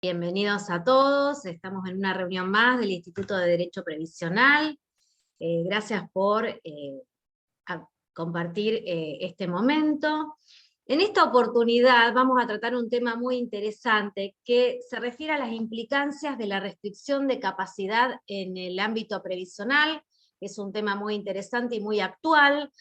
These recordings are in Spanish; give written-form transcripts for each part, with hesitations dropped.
Bienvenidos a todos, estamos en una reunión más del Instituto de Derecho Previsional. Gracias por compartir este momento. En esta oportunidad vamos a tratar un tema muy interesante que se refiere a las implicancias de la restricción de capacidad en el ámbito previsional, que es un tema muy interesante y muy actual,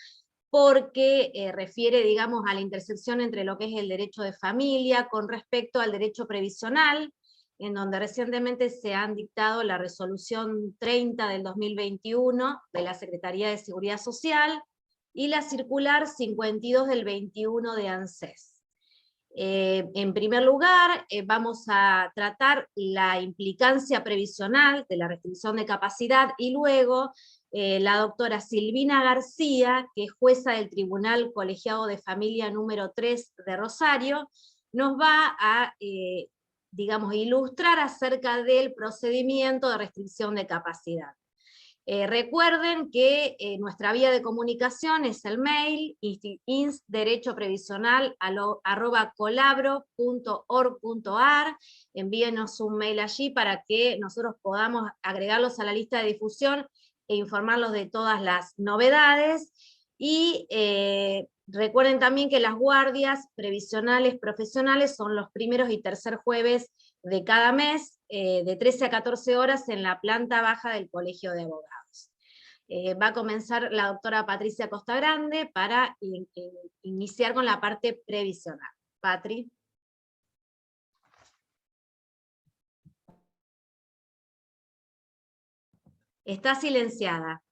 porque refiere, digamos, a la intersección entre lo que es el derecho de familia con respecto al derecho previsional, en donde recientemente se han dictado la resolución 30 del 2021 de la Secretaría de Seguridad Social y la circular 52 del 21 de ANSES. En primer lugar, vamos a tratar la implicancia previsional de la restricción de capacidad y luego la doctora Silvina García, que es jueza del Tribunal Colegiado de Familia número 3 de Rosario, nos va a, digamos, ilustrar acerca del procedimiento de restricción de capacidad. Recuerden que nuestra vía de comunicación es el mail insderechoprevisional@colabro.org.ar. Envíenos un mail allí para que nosotros podamos agregarlos a la lista de difusión e informarlos de todas las novedades. Y recuerden también que las guardias previsionales profesionales son los primeros y tercer jueves de cada mes, de 13 a 14 horas en la planta baja del Colegio de Abogados. Va a comenzar la doctora Patricia Costagrande para iniciar con la parte previsional. Patri. Está silenciada.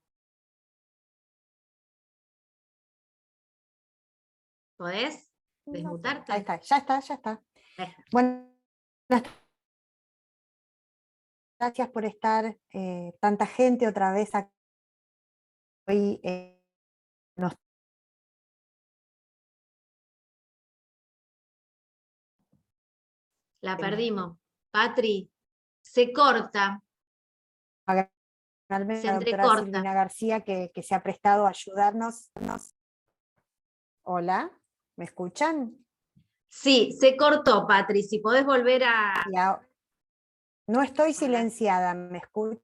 ¿Podés desmutarte? Ahí está, ya está. Bueno, gracias por estar tanta gente otra vez aquí. Hoy La perdimos. Patri, se corta. Se la doctora entrecorta. Silvina García que se ha prestado a ayudarnos. Hola, ¿me escuchan? Sí, se cortó, Patri, si podés volver a... No estoy silenciada, ¿me escuchan?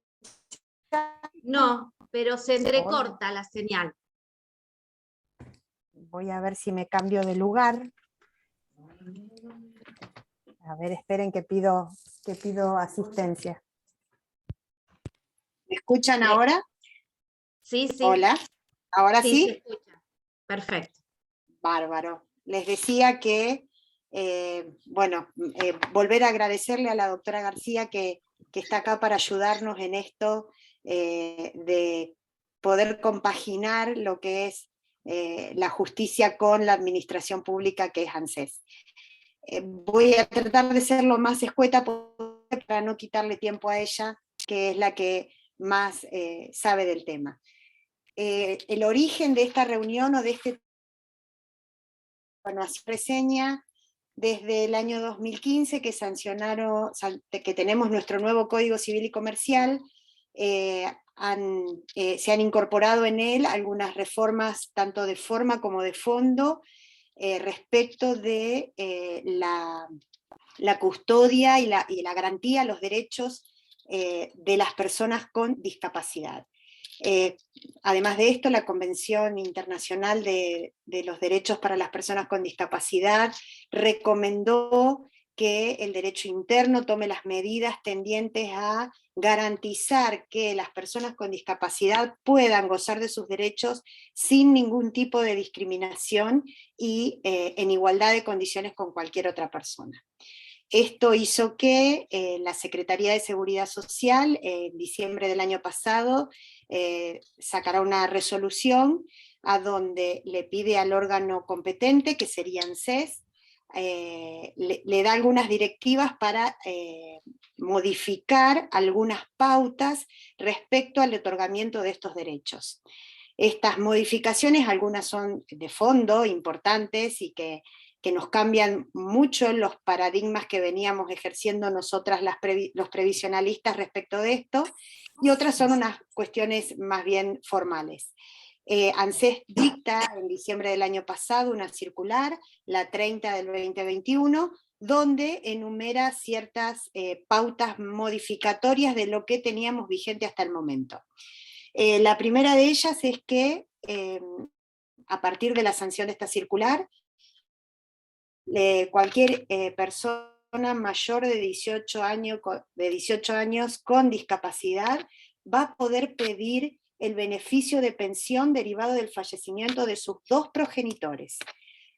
No, pero se entrecorta la señal. Voy a ver si me cambio de lugar. A ver, esperen que pido asistencia. ¿Me escuchan ahora? Sí. Hola, ¿ahora sí? Se escucha. Perfecto. Bárbaro. Les decía que, volver a agradecerle a la doctora García que está acá para ayudarnos en esto de poder compaginar lo que es la justicia con la administración pública, que es ANSES. Voy a tratar de ser lo más escueta para no quitarle tiempo a ella, que es la que más sabe del tema. El origen de esta reunión o de este... Bueno, así reseña desde el año 2015 que que tenemos nuestro nuevo Código Civil y Comercial. Se han incorporado en él algunas reformas tanto de forma como de fondo respecto de la custodia y la garantía a los derechos de las personas con discapacidad. Además de esto, la Convención Internacional de los Derechos para las Personas con Discapacidad recomendó que el derecho interno tome las medidas tendientes a garantizar que las personas con discapacidad puedan gozar de sus derechos sin ningún tipo de discriminación y en igualdad de condiciones con cualquier otra persona. Esto hizo que la Secretaría de Seguridad Social, en diciembre del año pasado, sacará una resolución a donde le pide al órgano competente, que sería ANSES, le da algunas directivas para modificar algunas pautas respecto al otorgamiento de estos derechos. Estas modificaciones, algunas son de fondo, importantes, y que nos cambian mucho los paradigmas que veníamos ejerciendo nosotras los previsionalistas respecto de esto, y otras son unas cuestiones más bien formales. ANSES dicta en diciembre del año pasado una circular, la 30 del 2021, donde enumera ciertas pautas modificatorias de lo que teníamos vigente hasta el momento. La primera de ellas es que, a partir de la sanción de esta circular, cualquier persona mayor de 18 años con discapacidad va a poder pedir el beneficio de pensión derivado del fallecimiento de sus dos progenitores,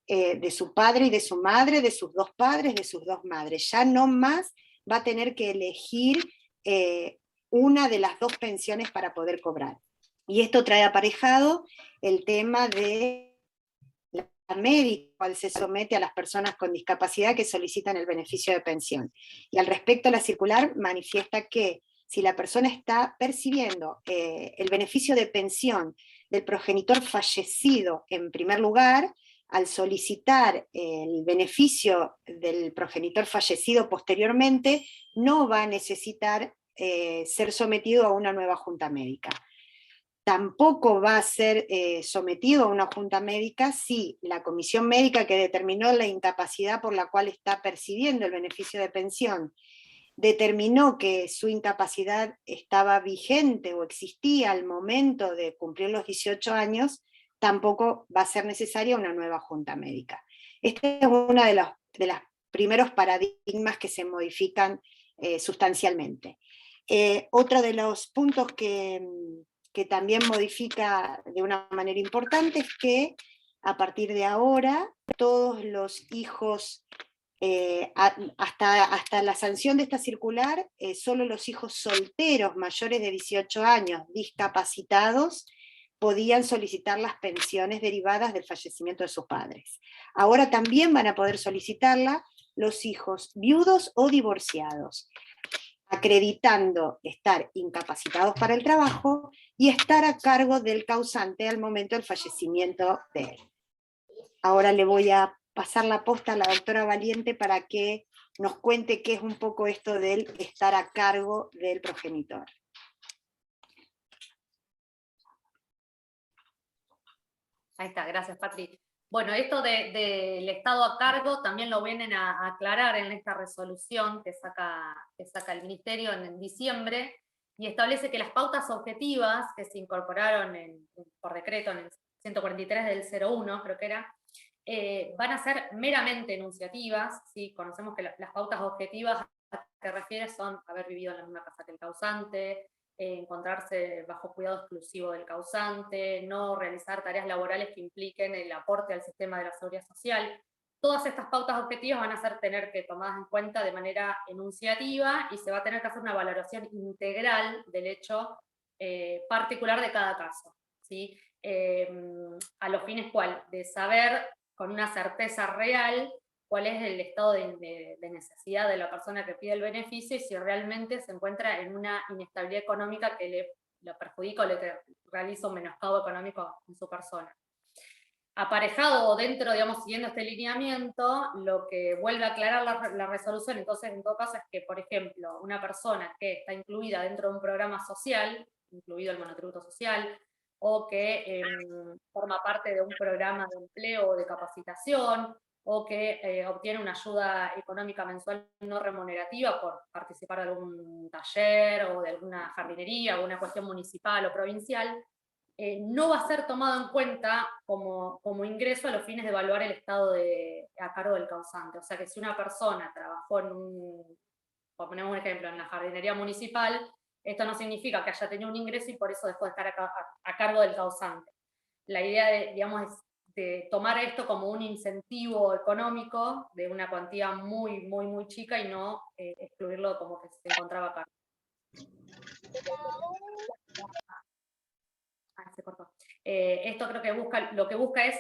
de su padre y de su madre, de sus dos padres, de sus dos madres. Ya no más va a tener que elegir una de las dos pensiones para poder cobrar. Y esto trae aparejado el tema de médico cual se somete a las personas con discapacidad que solicitan el beneficio de pensión. Y al respecto, la circular manifiesta que si la persona está percibiendo el beneficio de pensión del progenitor fallecido en primer lugar, al solicitar el beneficio del progenitor fallecido posteriormente, no va a necesitar ser sometido a una nueva junta médica. Tampoco va a ser sometido a una junta médica si la comisión médica que determinó la incapacidad por la cual está percibiendo el beneficio de pensión determinó que su incapacidad estaba vigente o existía al momento de cumplir los 18 años, tampoco va a ser necesaria una nueva junta médica. Este es uno de los primeros paradigmas que se modifican sustancialmente. Otro de los puntos que también modifica de una manera importante es que a partir de ahora todos los hijos, hasta la sanción de esta circular, solo los hijos solteros mayores de 18 años discapacitados podían solicitar las pensiones derivadas del fallecimiento de sus padres. Ahora también van a poder solicitarla los hijos viudos o divorciados, acreditando estar incapacitados para el trabajo y estar a cargo del causante al momento del fallecimiento de él. Ahora le voy a pasar la posta a la doctora Valiente para que nos cuente qué es un poco esto del estar a cargo del progenitor. Ahí está, gracias Patri. Bueno, esto del Estado a cargo también lo vienen a aclarar en esta resolución que saca el Ministerio en diciembre, y establece que las pautas objetivas que se incorporaron por decreto en el 143 del 01, creo que era, van a ser meramente enunciativas, ¿sí? Conocemos que las pautas objetivas a que refiere son haber vivido en la misma casa que el causante, encontrarse bajo cuidado exclusivo del causante, no realizar tareas laborales que impliquen el aporte al sistema de la seguridad social. Todas estas pautas objetivas van a tener que tomadas en cuenta de manera enunciativa y se va a tener que hacer una valoración integral del hecho particular de cada caso, ¿sí? A los fines, ¿cuál? De saber con una certeza real cuál es el estado de necesidad de la persona que pide el beneficio y si realmente se encuentra en una inestabilidad económica que le perjudica o le realiza un menoscabo económico en su persona. Aparejado o dentro, digamos, siguiendo este lineamiento, lo que vuelve a aclarar la resolución, entonces, en todo caso, es que, por ejemplo, una persona que está incluida dentro de un programa social, incluido el monotributo social, o que forma parte de un programa de empleo o de capacitación, o que obtiene una ayuda económica mensual no remunerativa por participar de algún taller o de alguna jardinería, o una cuestión municipal o provincial, no va a ser tomado en cuenta como ingreso a los fines de evaluar el estado a cargo del causante. O sea que si una persona trabajó por ponemos un ejemplo, en la jardinería municipal, esto no significa que haya tenido un ingreso y por eso dejó de estar a cargo del causante. La idea, digamos, es de tomar esto como un incentivo económico de una cuantía muy, muy, muy chica y no excluirlo como que se encontraba a cargo. Se cortó. Esto creo que lo que busca es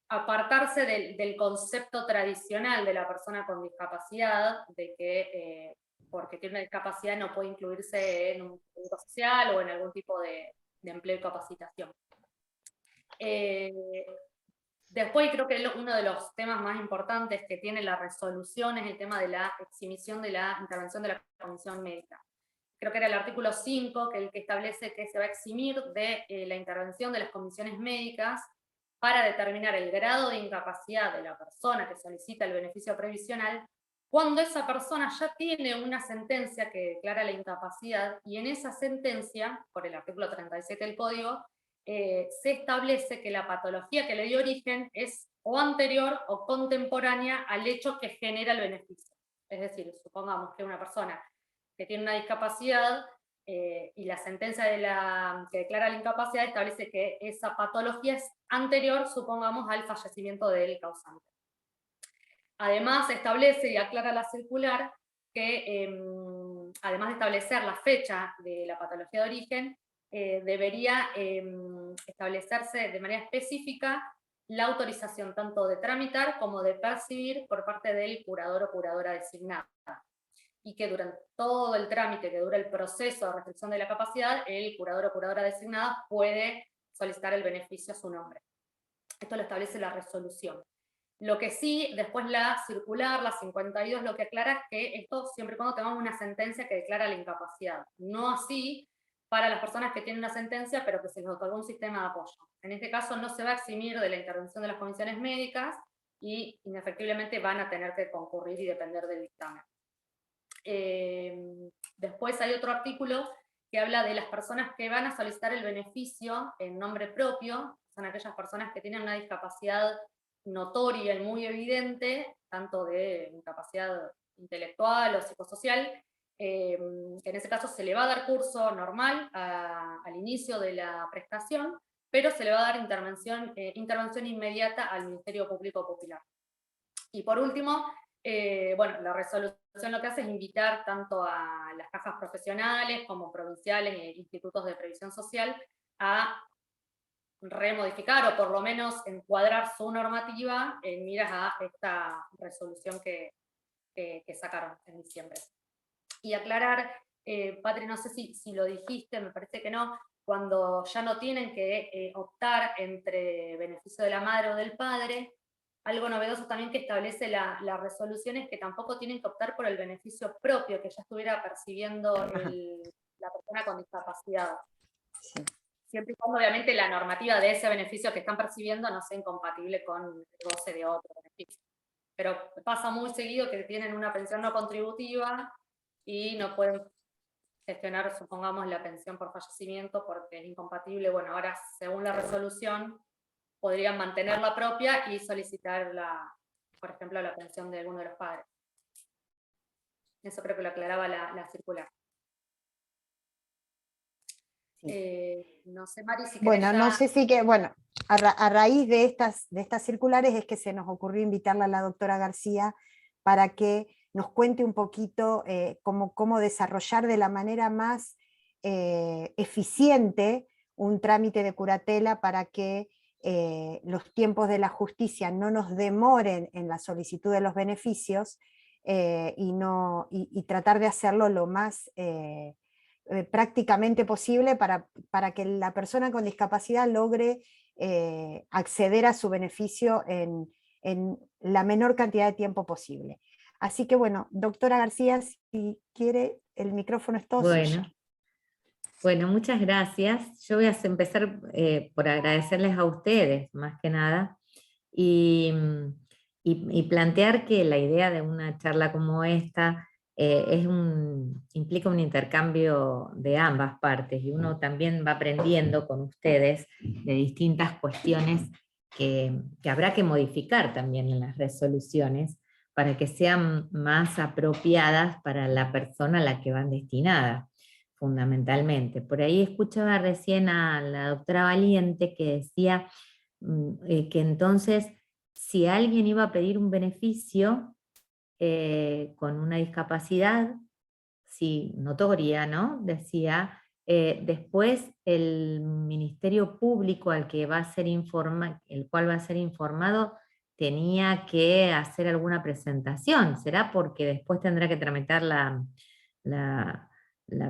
apartarse del concepto tradicional de la persona con discapacidad, de que porque tiene una discapacidad no puede incluirse en un seguro social o en algún tipo de empleo y capacitación. Después creo que uno de los temas más importantes que tiene la resolución es el tema de la exhibición de la intervención de la comisión médica. Creo que era el artículo 5, que establece que se va a eximir de la intervención de las comisiones médicas para determinar el grado de incapacidad de la persona que solicita el beneficio previsional, cuando esa persona ya tiene una sentencia que declara la incapacidad, y en esa sentencia, por el artículo 37 del Código, se establece que la patología que le dio origen es o anterior o contemporánea al hecho que genera el beneficio. Es decir, supongamos que una persona que tiene una discapacidad y la sentencia que declara la incapacidad establece que esa patología es anterior, supongamos, al fallecimiento del causante. Además, establece y aclara la circular que, además de establecer la fecha de la patología de origen, debería establecerse de manera específica la autorización tanto de tramitar como de percibir por parte del curador o curadora designada. Y que durante todo el trámite que dura el proceso de restricción de la capacidad, el curador o curadora designada puede solicitar el beneficio a su nombre. Esto lo establece la resolución. Lo que sí, después la circular, la 52, lo que aclara es que esto siempre y cuando tengamos una sentencia que declara la incapacidad. No así para las personas que tienen una sentencia, pero que se les otorgó un sistema de apoyo. En este caso no se va a eximir de la intervención de las comisiones médicas y inefectiblemente van a tener que concurrir y depender del dictamen. Después hay otro artículo que habla de las personas que van a solicitar el beneficio en nombre propio, son aquellas personas que tienen una discapacidad notoria y muy evidente, tanto de incapacidad intelectual o psicosocial, que en ese caso se le va a dar curso normal al inicio de la prestación, pero se le va a dar intervención inmediata al Ministerio Público Popular. Y por último, bueno, la resolución lo que hace es invitar tanto a las cajas profesionales como provinciales e institutos de previsión social a remodificar o por lo menos encuadrar su normativa en miras a esta resolución que sacaron en diciembre. Y aclarar, Patri, no sé si lo dijiste, me parece que no, cuando ya no tienen que optar entre beneficio de la madre o del padre, algo novedoso también que establece la resolución es que tampoco tienen que optar por el beneficio propio que ya estuviera percibiendo la persona con discapacidad. Sí. Siempre y cuando obviamente la normativa de ese beneficio que están percibiendo no sea incompatible con el goce de otro beneficio. Pero pasa muy seguido que tienen una pensión no contributiva y no pueden gestionar, supongamos, la pensión por fallecimiento porque es incompatible. Bueno, ahora según la resolución podrían mantener la propia y solicitar, por ejemplo, la pensión de alguno de los padres. Eso creo que lo aclaraba la circular. Sí. No sé, Mari, si bueno, ya... no sé si que, bueno, a raíz de estas circulares es que se nos ocurrió invitarla a la doctora García para que nos cuente un poquito cómo desarrollar de la manera más eficiente un trámite de curatela para que los tiempos de la justicia no nos demoren en la solicitud de los beneficios y tratar de hacerlo lo más prácticamente posible para que la persona con discapacidad logre acceder a su beneficio en la menor cantidad de tiempo posible. Así que bueno, doctora García, si quiere, el micrófono es todo suyo. Bueno, muchas gracias. Yo voy a empezar por agradecerles a ustedes, más que nada, y plantear que la idea de una charla como esta implica un intercambio de ambas partes, y uno también va aprendiendo con ustedes de distintas cuestiones que habrá que modificar también en las resoluciones para que sean más apropiadas para la persona a la que van destinadas, fundamentalmente. Por ahí escuchaba recién a la doctora Valiente que decía que entonces si alguien iba a pedir un beneficio con una discapacidad, sí, notoria, ¿no? Decía, después el Ministerio Público al que va a ser el cual va a ser informado tenía que hacer alguna presentación. ¿Será porque después tendrá que tramitar la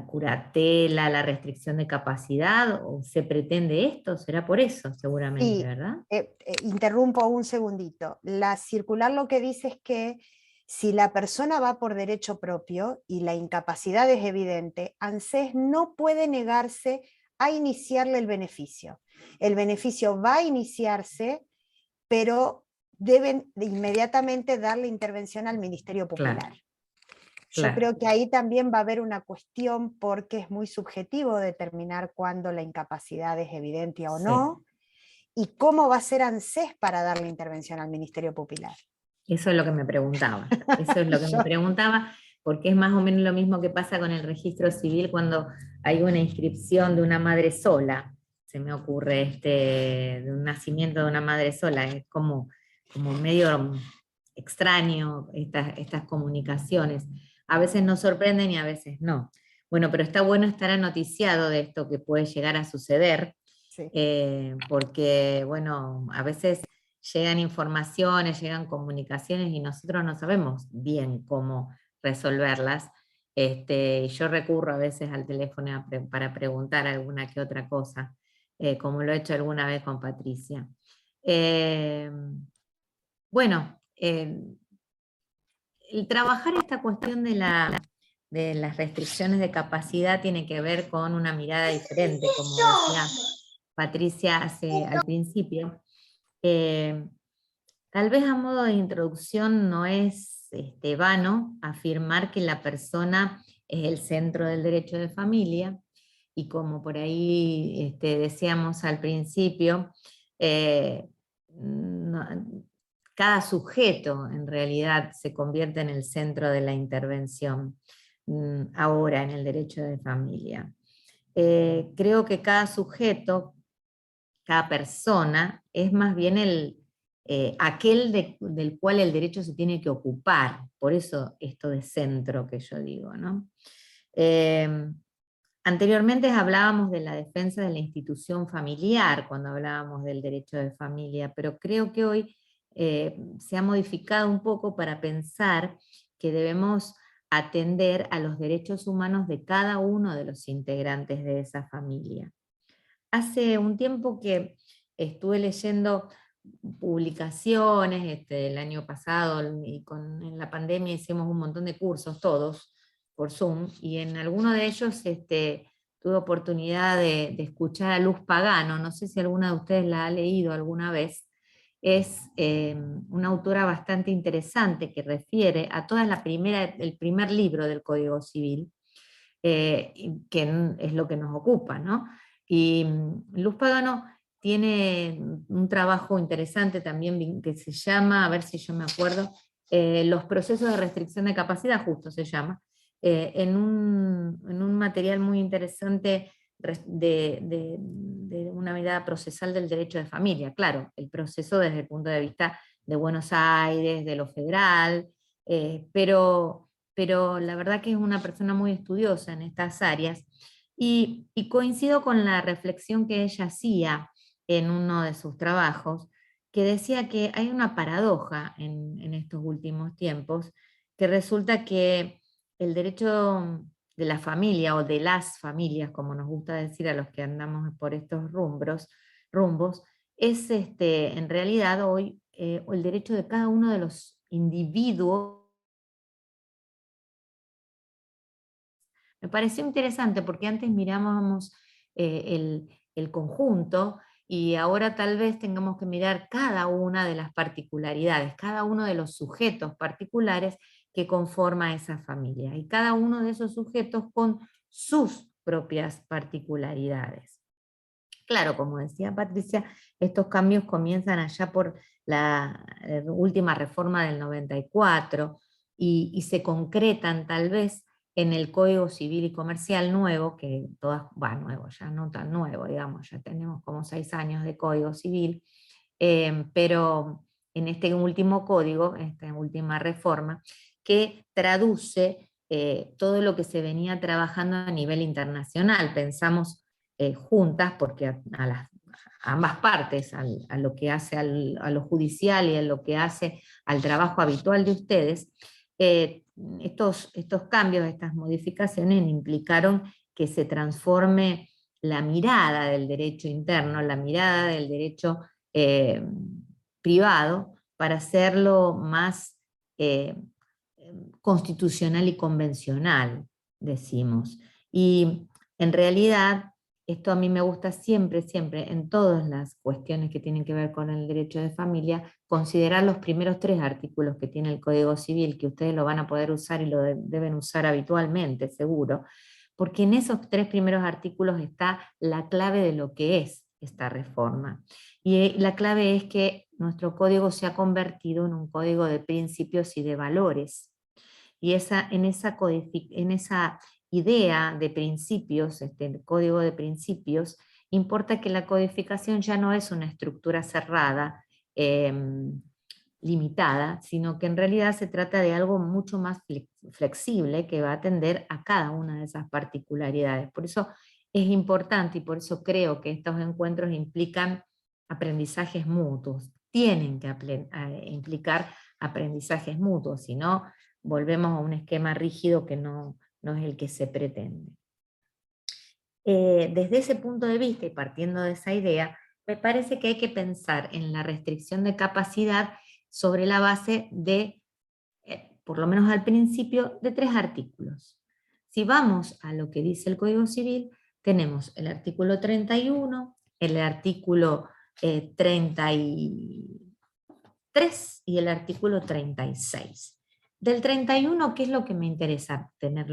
curatela, la restricción de capacidad, o se pretende esto? ¿Será por eso, seguramente, Sí, verdad? interrumpo un segundito. La circular lo que dice es que si la persona va por derecho propio y la incapacidad es evidente, ANSES no puede negarse a iniciarle el beneficio. El beneficio va a iniciarse, pero deben de inmediatamente darle intervención al Ministerio Popular. Claro, Yo claro. creo que ahí también va a haber una cuestión, porque es muy subjetivo determinar cuándo la incapacidad es evidente o Sí. no, y cómo va a ser ANSES para darle intervención al Ministerio Popular. Eso es lo que me preguntaba. Eso es lo que me preguntaba, porque es más o menos lo mismo que pasa con el registro civil cuando hay una inscripción de una madre sola. Se me ocurre de un nacimiento de una madre sola. Es como medio extraño estas comunicaciones. A veces nos sorprenden y a veces no. Bueno, pero está bueno estar anoticiado de esto que puede llegar a suceder, Sí. porque, bueno, a veces llegan informaciones, llegan comunicaciones y nosotros no sabemos bien cómo resolverlas. Y yo recurro a veces al teléfono para preguntar alguna que otra cosa, como lo he hecho alguna vez con Patricia. Bueno, el trabajar esta cuestión de las restricciones de capacidad tiene que ver con una mirada diferente, como decía Patricia al principio. Tal vez a modo de introducción no es vano afirmar que la persona es el centro del derecho de familia, y como por ahí decíamos al principio, cada sujeto en realidad se convierte en el centro de la intervención ahora en el derecho de familia. Creo que cada sujeto, cada persona, es más bien aquel del cual el derecho se tiene que ocupar. Por eso esto de centro que yo digo, ¿no? Anteriormente hablábamos de la defensa de la institución familiar cuando hablábamos del derecho de familia, pero creo que hoy se ha modificado un poco para pensar que debemos atender a los derechos humanos de cada uno de los integrantes de esa familia. Hace un tiempo que estuve leyendo publicaciones, el año pasado, y en la pandemia hicimos un montón de cursos, todos, por Zoom, y en alguno de ellos tuve oportunidad de escuchar a Luz Pagano, no sé si alguna de ustedes la ha leído alguna vez. Es una autora bastante interesante que refiere a toda el primer libro del Código Civil, que es lo que nos ocupa, ¿no? Y Luz Pagano tiene un trabajo interesante también que se llama, a ver si yo me acuerdo, los procesos de restricción de capacidad, justo se llama, en un material muy interesante de una mirada procesal del derecho de familia. Claro, el proceso desde el punto de vista de Buenos Aires, de lo federal, pero la verdad que es una persona muy estudiosa en estas áreas, y coincido con la reflexión que ella hacía en uno de sus trabajos, que decía que hay una paradoja en estos últimos tiempos, que resulta que el derecho de la familia, o de las familias, como nos gusta decir a los que andamos por estos rumbos, es en realidad hoy el derecho de cada uno de los individuos. Me pareció interesante porque antes mirábamos el conjunto, y ahora tal vez tengamos que mirar cada una de las particularidades, cada uno de los sujetos particulares que conforma esa familia, y cada uno de esos sujetos con sus propias particularidades. Claro, como decía Patricia, estos cambios comienzan allá por la última reforma del 94, y se concretan tal vez en el Código Civil y Comercial nuevo, que nuevo, ya no tan nuevo, digamos, ya tenemos como 6 años de Código Civil, pero en este último código, esta última reforma, que traduce todo lo que se venía trabajando a nivel internacional. Pensamos juntas, porque a ambas partes, a lo que hace a lo judicial y a lo que hace al trabajo habitual de ustedes, estos cambios, estas modificaciones implicaron que se transforme la mirada del derecho interno, la mirada del derecho privado, para hacerlo más constitucional y convencional, decimos. Y en realidad esto a mí me gusta siempre, siempre, en todas las cuestiones que tienen que ver con el derecho de familia, considerar los primeros 3 artículos que tiene el Código Civil, que ustedes lo van a poder usar y lo deben usar habitualmente, seguro, porque en esos 3 primeros artículos está la clave de lo que es esta reforma. Y la clave es que nuestro código se ha convertido en un código de principios y de valores. Y en esa idea de principios, el código de principios, importa que la codificación ya no es una estructura cerrada, limitada, sino que en realidad se trata de algo mucho más flexible que va a atender a cada una de esas particularidades. Por eso es importante y por eso creo que estos encuentros implican aprendizajes mutuos, tienen que implicar aprendizajes mutuos, si no volvemos a un esquema rígido que no es el que se pretende. Desde ese punto de vista y partiendo de esa idea, me parece que hay que pensar en la restricción de capacidad sobre la base de, por lo menos al principio, de 3 artículos. Si vamos a lo que dice el Código Civil, tenemos el artículo 31, el artículo 33 y el artículo 36. Del 31, ¿qué es lo que me interesa tener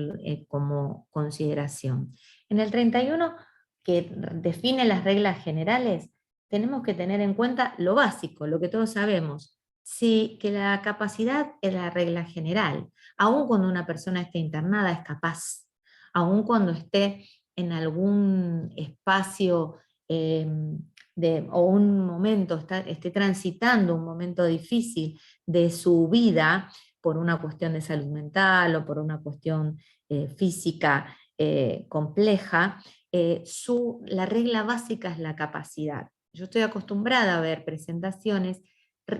como consideración? En el 31, que define las reglas generales, tenemos que tener en cuenta lo básico, lo que todos sabemos. Sí, que la capacidad es la regla general. Aun cuando una persona esté internada es capaz. Aun cuando esté en algún espacio o un momento, esté transitando un momento difícil de su vida, por una cuestión de salud mental o por una cuestión física compleja, la regla básica es la capacidad. Yo estoy acostumbrada a ver presentaciones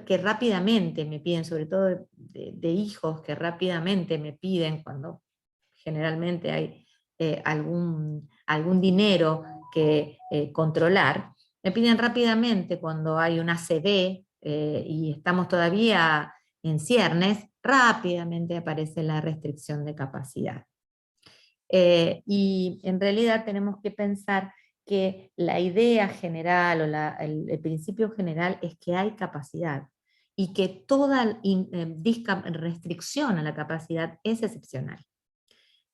que rápidamente me piden, sobre todo de hijos que rápidamente me piden, cuando generalmente hay algún dinero que controlar, me piden rápidamente cuando hay una ACV y estamos todavía en ciernes, rápidamente aparece la restricción de capacidad. Y en realidad tenemos que pensar que la idea general o el principio general es que hay capacidad y que toda restricción a la capacidad es excepcional.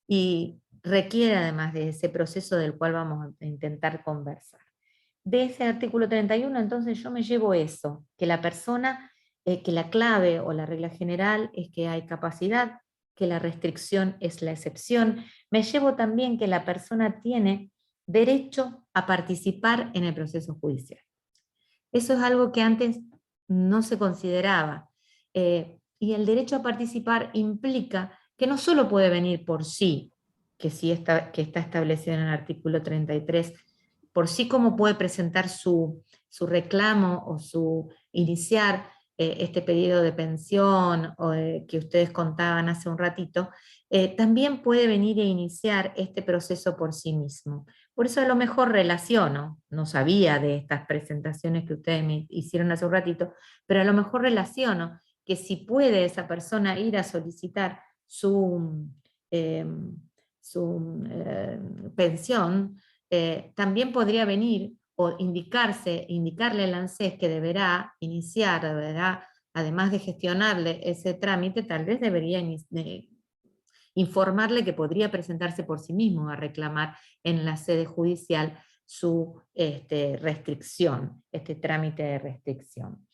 Y requiere además de ese proceso del cual vamos a intentar conversar. De ese artículo 31, entonces yo me llevo eso, que la persona, que la clave o la regla general es que hay capacidad, que la restricción es la excepción. Me llevo también que la persona tiene derecho a participar en el proceso judicial. Eso es algo que antes no se consideraba. Y el derecho a participar implica que no solo puede venir por sí, que está establecido en el artículo 33, por sí como puede presentar su reclamo o iniciar este pedido de pensión o que ustedes contaban hace un ratito, también puede venir e iniciar este proceso por sí mismo. Por eso a lo mejor relaciono, no sabía de estas presentaciones que ustedes me hicieron hace un ratito, pero a lo mejor relaciono que si puede esa persona ir a solicitar su pensión, también podría venir o indicarle al ANSES que deberá iniciar, además de gestionarle ese trámite, tal vez debería informarle que podría presentarse por sí mismo a reclamar en la sede judicial su restricción, este trámite de restricción.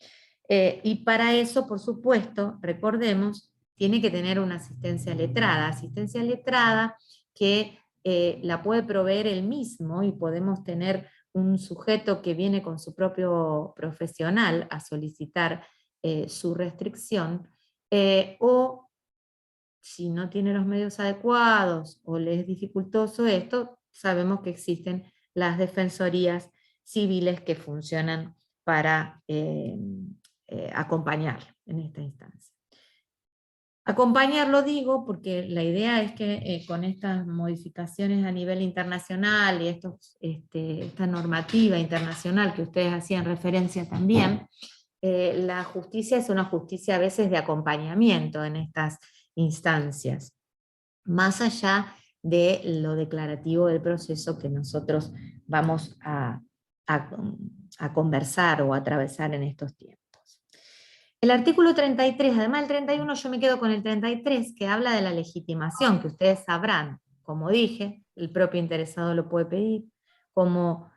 Y para eso, por supuesto, recordemos, tiene que tener una asistencia letrada que la puede proveer él mismo y podemos tener un sujeto que viene con su propio profesional a solicitar su restricción, o si no tiene los medios adecuados o le es dificultoso esto, sabemos que existen las defensorías civiles que funcionan para acompañar en esta instancia. Acompañarlo digo porque la idea es que con estas modificaciones a nivel internacional y esta normativa internacional que ustedes hacían referencia también, la justicia es una justicia a veces de acompañamiento en estas instancias, más allá de lo declarativo del proceso que nosotros vamos a conversar o a atravesar en estos tiempos. El artículo 33, además del 31, yo me quedo con el 33, que habla de la legitimación, que ustedes sabrán, como dije, el propio interesado lo puede pedir, como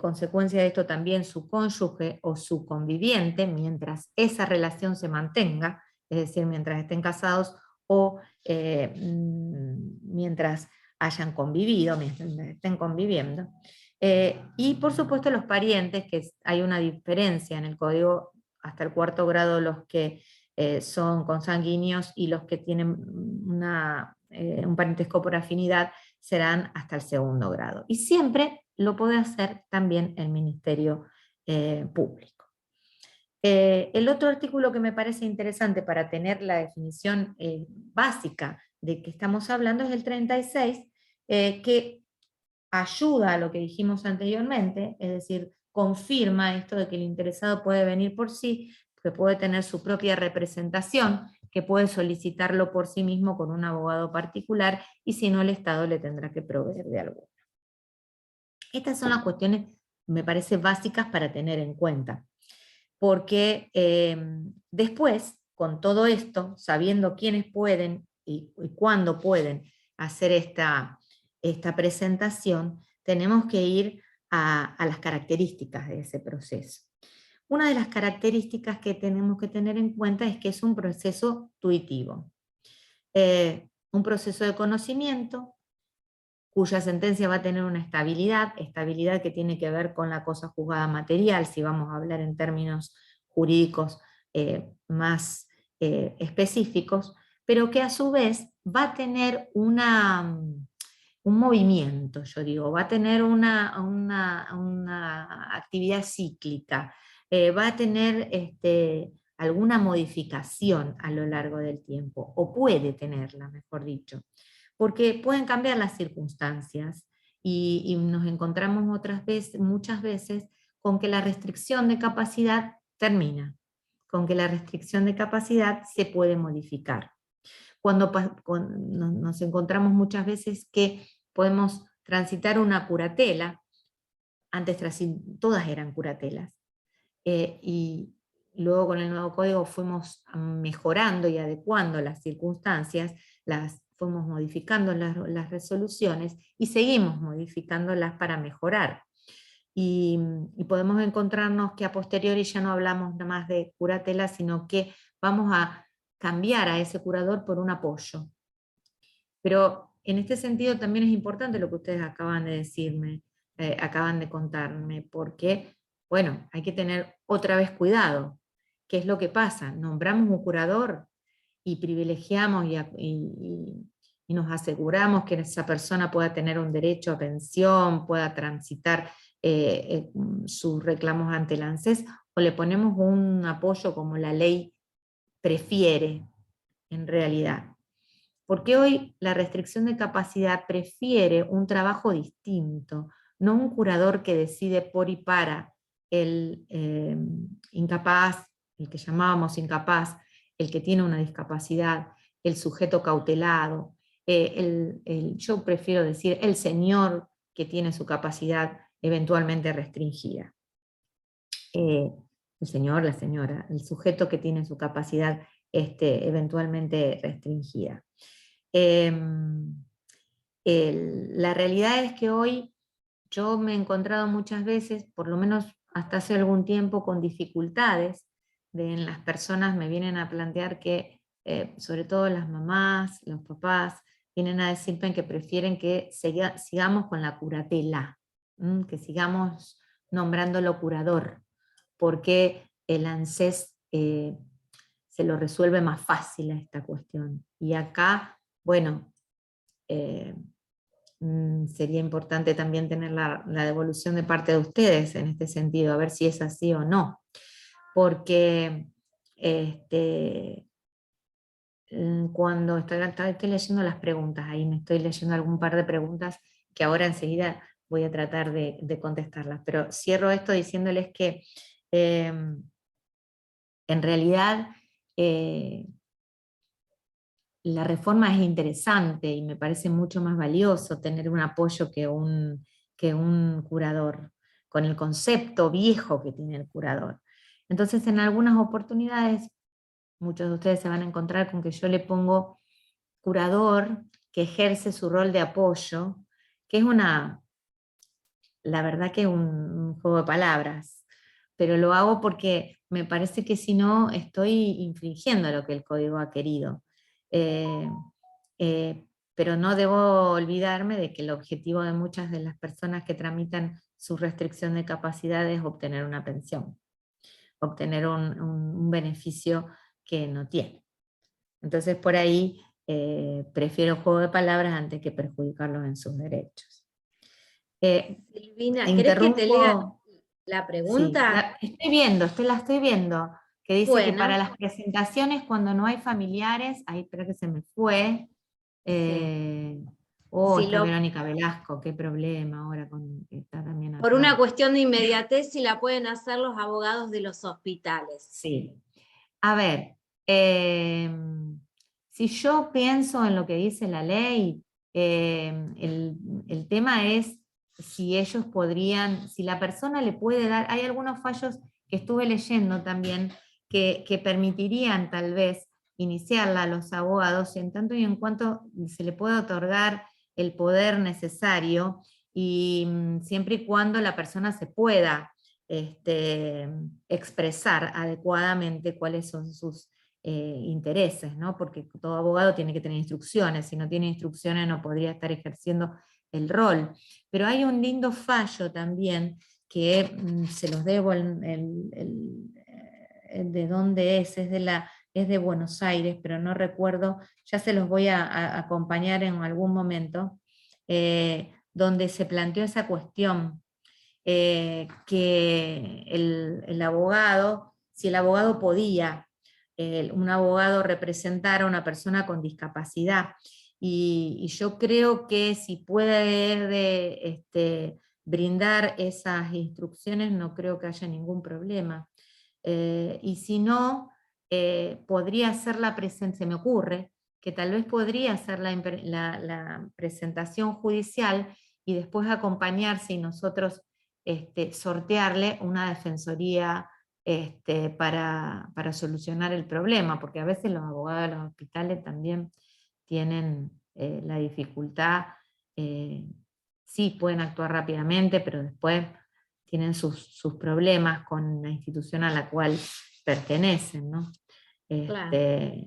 consecuencia de esto también su cónyuge o su conviviente, mientras esa relación se mantenga, es decir, mientras estén casados o mientras hayan convivido, mientras estén conviviendo. Y por supuesto los parientes, que hay una diferencia en el código hasta el 4º grado, los que son consanguíneos, y los que tienen un parentesco por afinidad serán hasta el 2º grado. Y siempre lo puede hacer también el Ministerio Público. El otro artículo que me parece interesante para tener la definición básica de que estamos hablando es el 36, que ayuda a lo que dijimos anteriormente, es decir, confirma esto de que el interesado puede venir por sí, que puede tener su propia representación, que puede solicitarlo por sí mismo con un abogado particular, y si no, el Estado le tendrá que proveer de alguno. Estas son las cuestiones, me parece, básicas para tener en cuenta, porque después, con todo esto, sabiendo quiénes pueden y cuándo pueden hacer esta presentación, tenemos que ir a las características de ese proceso. Una de las características que tenemos que tener en cuenta es que es un proceso tuitivo, un proceso de conocimiento, cuya sentencia va a tener una estabilidad que tiene que ver con la cosa juzgada material, si vamos a hablar en términos jurídicos más específicos, pero que a su vez va a tener un movimiento, yo digo, va a tener una actividad cíclica, va a tener alguna modificación a lo largo del tiempo, o puede tenerla, mejor dicho, porque pueden cambiar las circunstancias y nos encontramos muchas veces con que la restricción de capacidad termina, con que la restricción de capacidad se puede modificar. Cuando nos encontramos muchas veces que podemos transitar una curatela, antes todas eran curatelas, y luego con el nuevo código fuimos mejorando y adecuando las circunstancias, las fuimos modificando las resoluciones y seguimos modificándolas para mejorar. Y podemos encontrarnos que a posteriori ya no hablamos nada más de curatela, sino que vamos a cambiar a ese curador por un apoyo. Pero en este sentido también es importante lo que ustedes acaban de decirme, acaban de contarme, porque, bueno, hay que tener otra vez cuidado. ¿Qué es lo que pasa? Nombramos un curador y privilegiamos y nos aseguramos que esa persona pueda tener un derecho a pensión, pueda transitar sus reclamos ante el ANSES, o le ponemos un apoyo como la ley prefiere en realidad. Porque hoy la restricción de capacidad prefiere un trabajo distinto, no un curador que decide por y para el incapaz, el que llamábamos incapaz, el que tiene una discapacidad, el sujeto cautelado, yo prefiero decir el señor que tiene su capacidad eventualmente restringida. El señor, la señora, el sujeto que tiene su capacidad eventualmente restringida. La realidad es que hoy yo me he encontrado muchas veces, por lo menos hasta hace algún tiempo, con dificultades en las personas. Me vienen a plantear que, sobre todo las mamás, los papás, vienen a decirme que prefieren que sigamos con la curatela, que sigamos nombrándolo curador, porque el ANSES se lo resuelve más fácil a esta cuestión. Y acá, bueno, sería importante también tener la devolución de parte de ustedes en este sentido, a ver si es así o no. Porque cuando estoy leyendo las preguntas, ahí me estoy leyendo algún par de preguntas que ahora enseguida voy a tratar de contestarlas, pero cierro esto diciéndoles que en realidad la reforma es interesante y me parece mucho más valioso tener un apoyo que un que un curador, con el concepto viejo que tiene el curador. Entonces, en algunas oportunidades, muchos de ustedes se van a encontrar con que yo le pongo curador que ejerce su rol de apoyo, que es la verdad que es un juego de palabras, pero lo hago porque me parece que si no estoy infringiendo lo que el código ha querido. Eh, pero no debo olvidarme de que el objetivo de muchas de las personas que tramitan su restricción de capacidad es obtener una pensión, obtener un beneficio que no tiene. Entonces por ahí prefiero juego de palabras antes que perjudicarlos en sus derechos. Silvina, ¿querés que te lea Interrumpo. la Sí, pregunta? la estoy viendo, que dice que para Bueno, las presentaciones cuando no hay familiares, ahí espera que se me fue, si está lo, Verónica Velasco, qué problema ahora que está también por una acá. cuestión de inmediatez, si la pueden hacer los abogados de los hospitales. Sí. A ver, si yo pienso en lo que dice la ley, el tema es si ellos podrían, si la persona le puede dar, hay algunos fallos que estuve leyendo también que permitirían tal vez iniciarla a los abogados en tanto y en cuanto se le puede otorgar el poder necesario y siempre y cuando la persona se pueda expresar adecuadamente cuáles son sus intereses, ¿no? Porque todo abogado tiene que tener instrucciones, si no tiene instrucciones no podría estar ejerciendo el rol. Pero hay un lindo fallo también, que se los debo de dónde es de Buenos Aires, pero no recuerdo, ya se los voy a acompañar en algún momento, donde se planteó esa cuestión, que el abogado, si el abogado podía, un abogado representar a una persona con discapacidad. Y yo creo que si puede brindar esas instrucciones, no creo que haya ningún problema. Y si no, podría ser la presencia, se me ocurre, que tal vez podría ser la presentación judicial y después acompañarse y nosotros sortearle una defensoría para solucionar el problema, porque a veces los abogados de los hospitales también tienen la dificultad, sí pueden actuar rápidamente, pero después tienen sus problemas con la institución a la cual pertenecen, ¿no? Claro.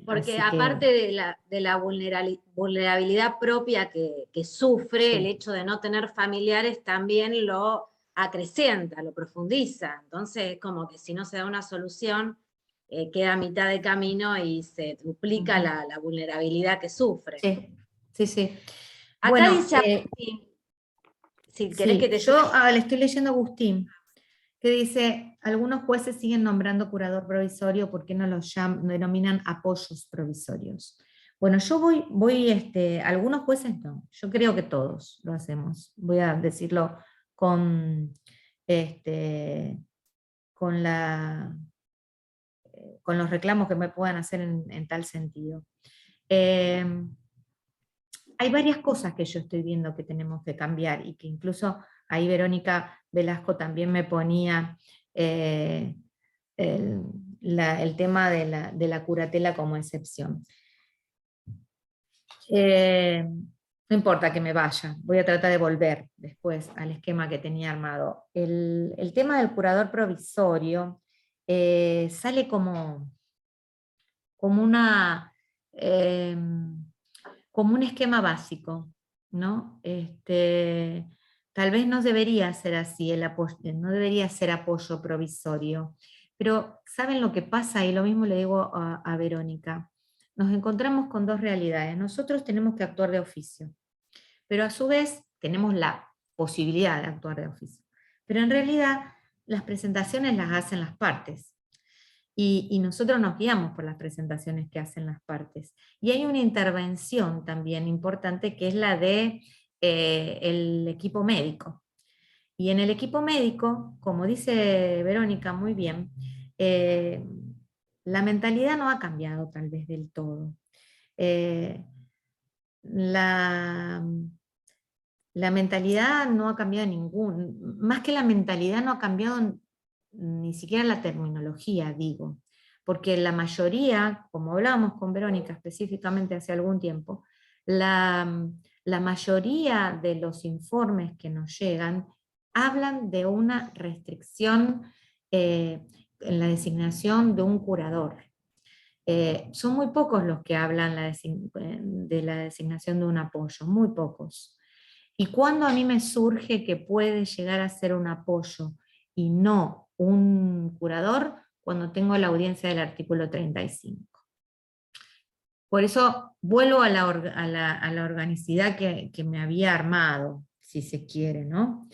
Porque Así que, aparte de la vulnerabilidad propia que sufre, el sí. hecho de no tener familiares también lo acrecienta, lo profundiza. Entonces es como que si no se da una solución, queda a mitad de camino y se duplica la vulnerabilidad que sufre. Sí, sí, sí. Acá Bueno, dice Agustín, si querés que sí, te yo le estoy leyendo a Agustín, que dice, algunos jueces siguen nombrando curador provisorio, ¿por qué no los denominan apoyos provisorios? Bueno, yo algunos jueces no, yo creo que todos lo hacemos, voy a decirlo con, con, con los reclamos que me puedan hacer en tal sentido. Hay varias cosas que yo estoy viendo que tenemos que cambiar y que incluso ahí Verónica Velasco también me ponía el tema de la curatela como excepción. No importa que me vaya, voy a tratar de volver después al esquema que tenía armado. El tema del curador provisorio sale como una... como un esquema básico, ¿no? Tal vez no debería ser así, no debería ser apoyo provisorio, pero ¿saben lo que pasa? Y lo mismo le digo a Verónica. Nos encontramos con dos realidades. Nosotros tenemos que actuar de oficio, pero a su vez tenemos la posibilidad de actuar de oficio. Pero en realidad las presentaciones las hacen las partes. Y nosotros nos guiamos por las presentaciones que hacen las partes. Y hay una intervención también importante que es la de el equipo médico. Y en el equipo médico, como dice Verónica muy bien, la mentalidad no ha cambiado tal vez del todo. La, la mentalidad no ha cambiado más que la mentalidad no ha cambiado ni siquiera la terminología, digo, porque la mayoría, como hablábamos con Verónica específicamente hace algún tiempo, la mayoría de los informes que nos llegan hablan de una restricción en la designación de un curador. Son muy pocos los que hablan de la designación de un apoyo, muy pocos. Y cuando a mí me surge que puede llegar a ser un apoyo y no un curador, cuando tengo la audiencia del artículo 35. Por eso vuelvo a la organicidad que me había armado, si se quiere, ¿no?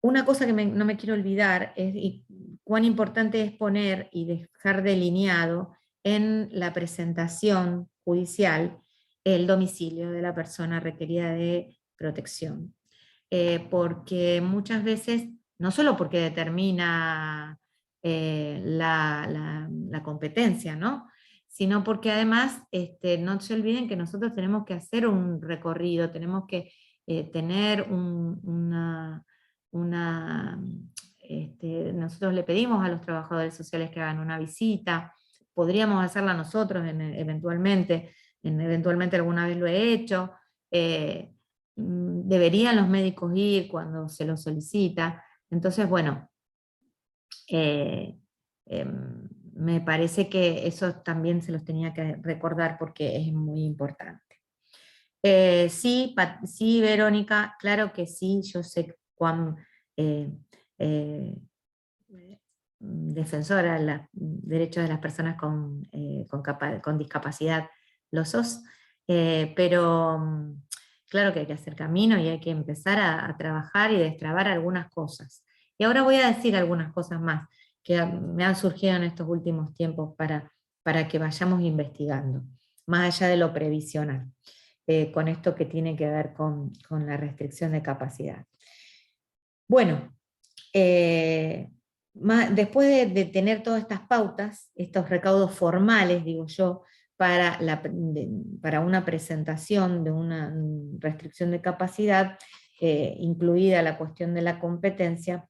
Una cosa que no me quiero olvidar es cuán importante es poner y dejar delineado en la presentación judicial el domicilio de la persona requerida de protección. Porque muchas veces, no solo porque determina la competencia, ¿no? Sino porque además no se olviden que nosotros tenemos que hacer un recorrido, tenemos que tener nosotros le pedimos a los trabajadores sociales que hagan una visita, podríamos hacerla nosotros eventualmente alguna vez lo he hecho, deberían los médicos ir cuando se los solicita, entonces bueno, me parece que eso también se los tenía que recordar porque es muy importante. Sí, Verónica, claro que sí, yo sé cuán defensora de los derechos de las personas con discapacidad lo sos, pero claro que hay que hacer camino y hay que empezar a trabajar y destrabar algunas cosas. Y ahora voy a decir algunas cosas más que me han surgido en estos últimos tiempos para que vayamos investigando, más allá de lo previsional. Con esto que tiene que ver con la restricción de capacidad. Bueno, después de tener todas estas pautas, estos recaudos formales, digo yo, para una presentación de una restricción de capacidad, incluida la cuestión de la competencia,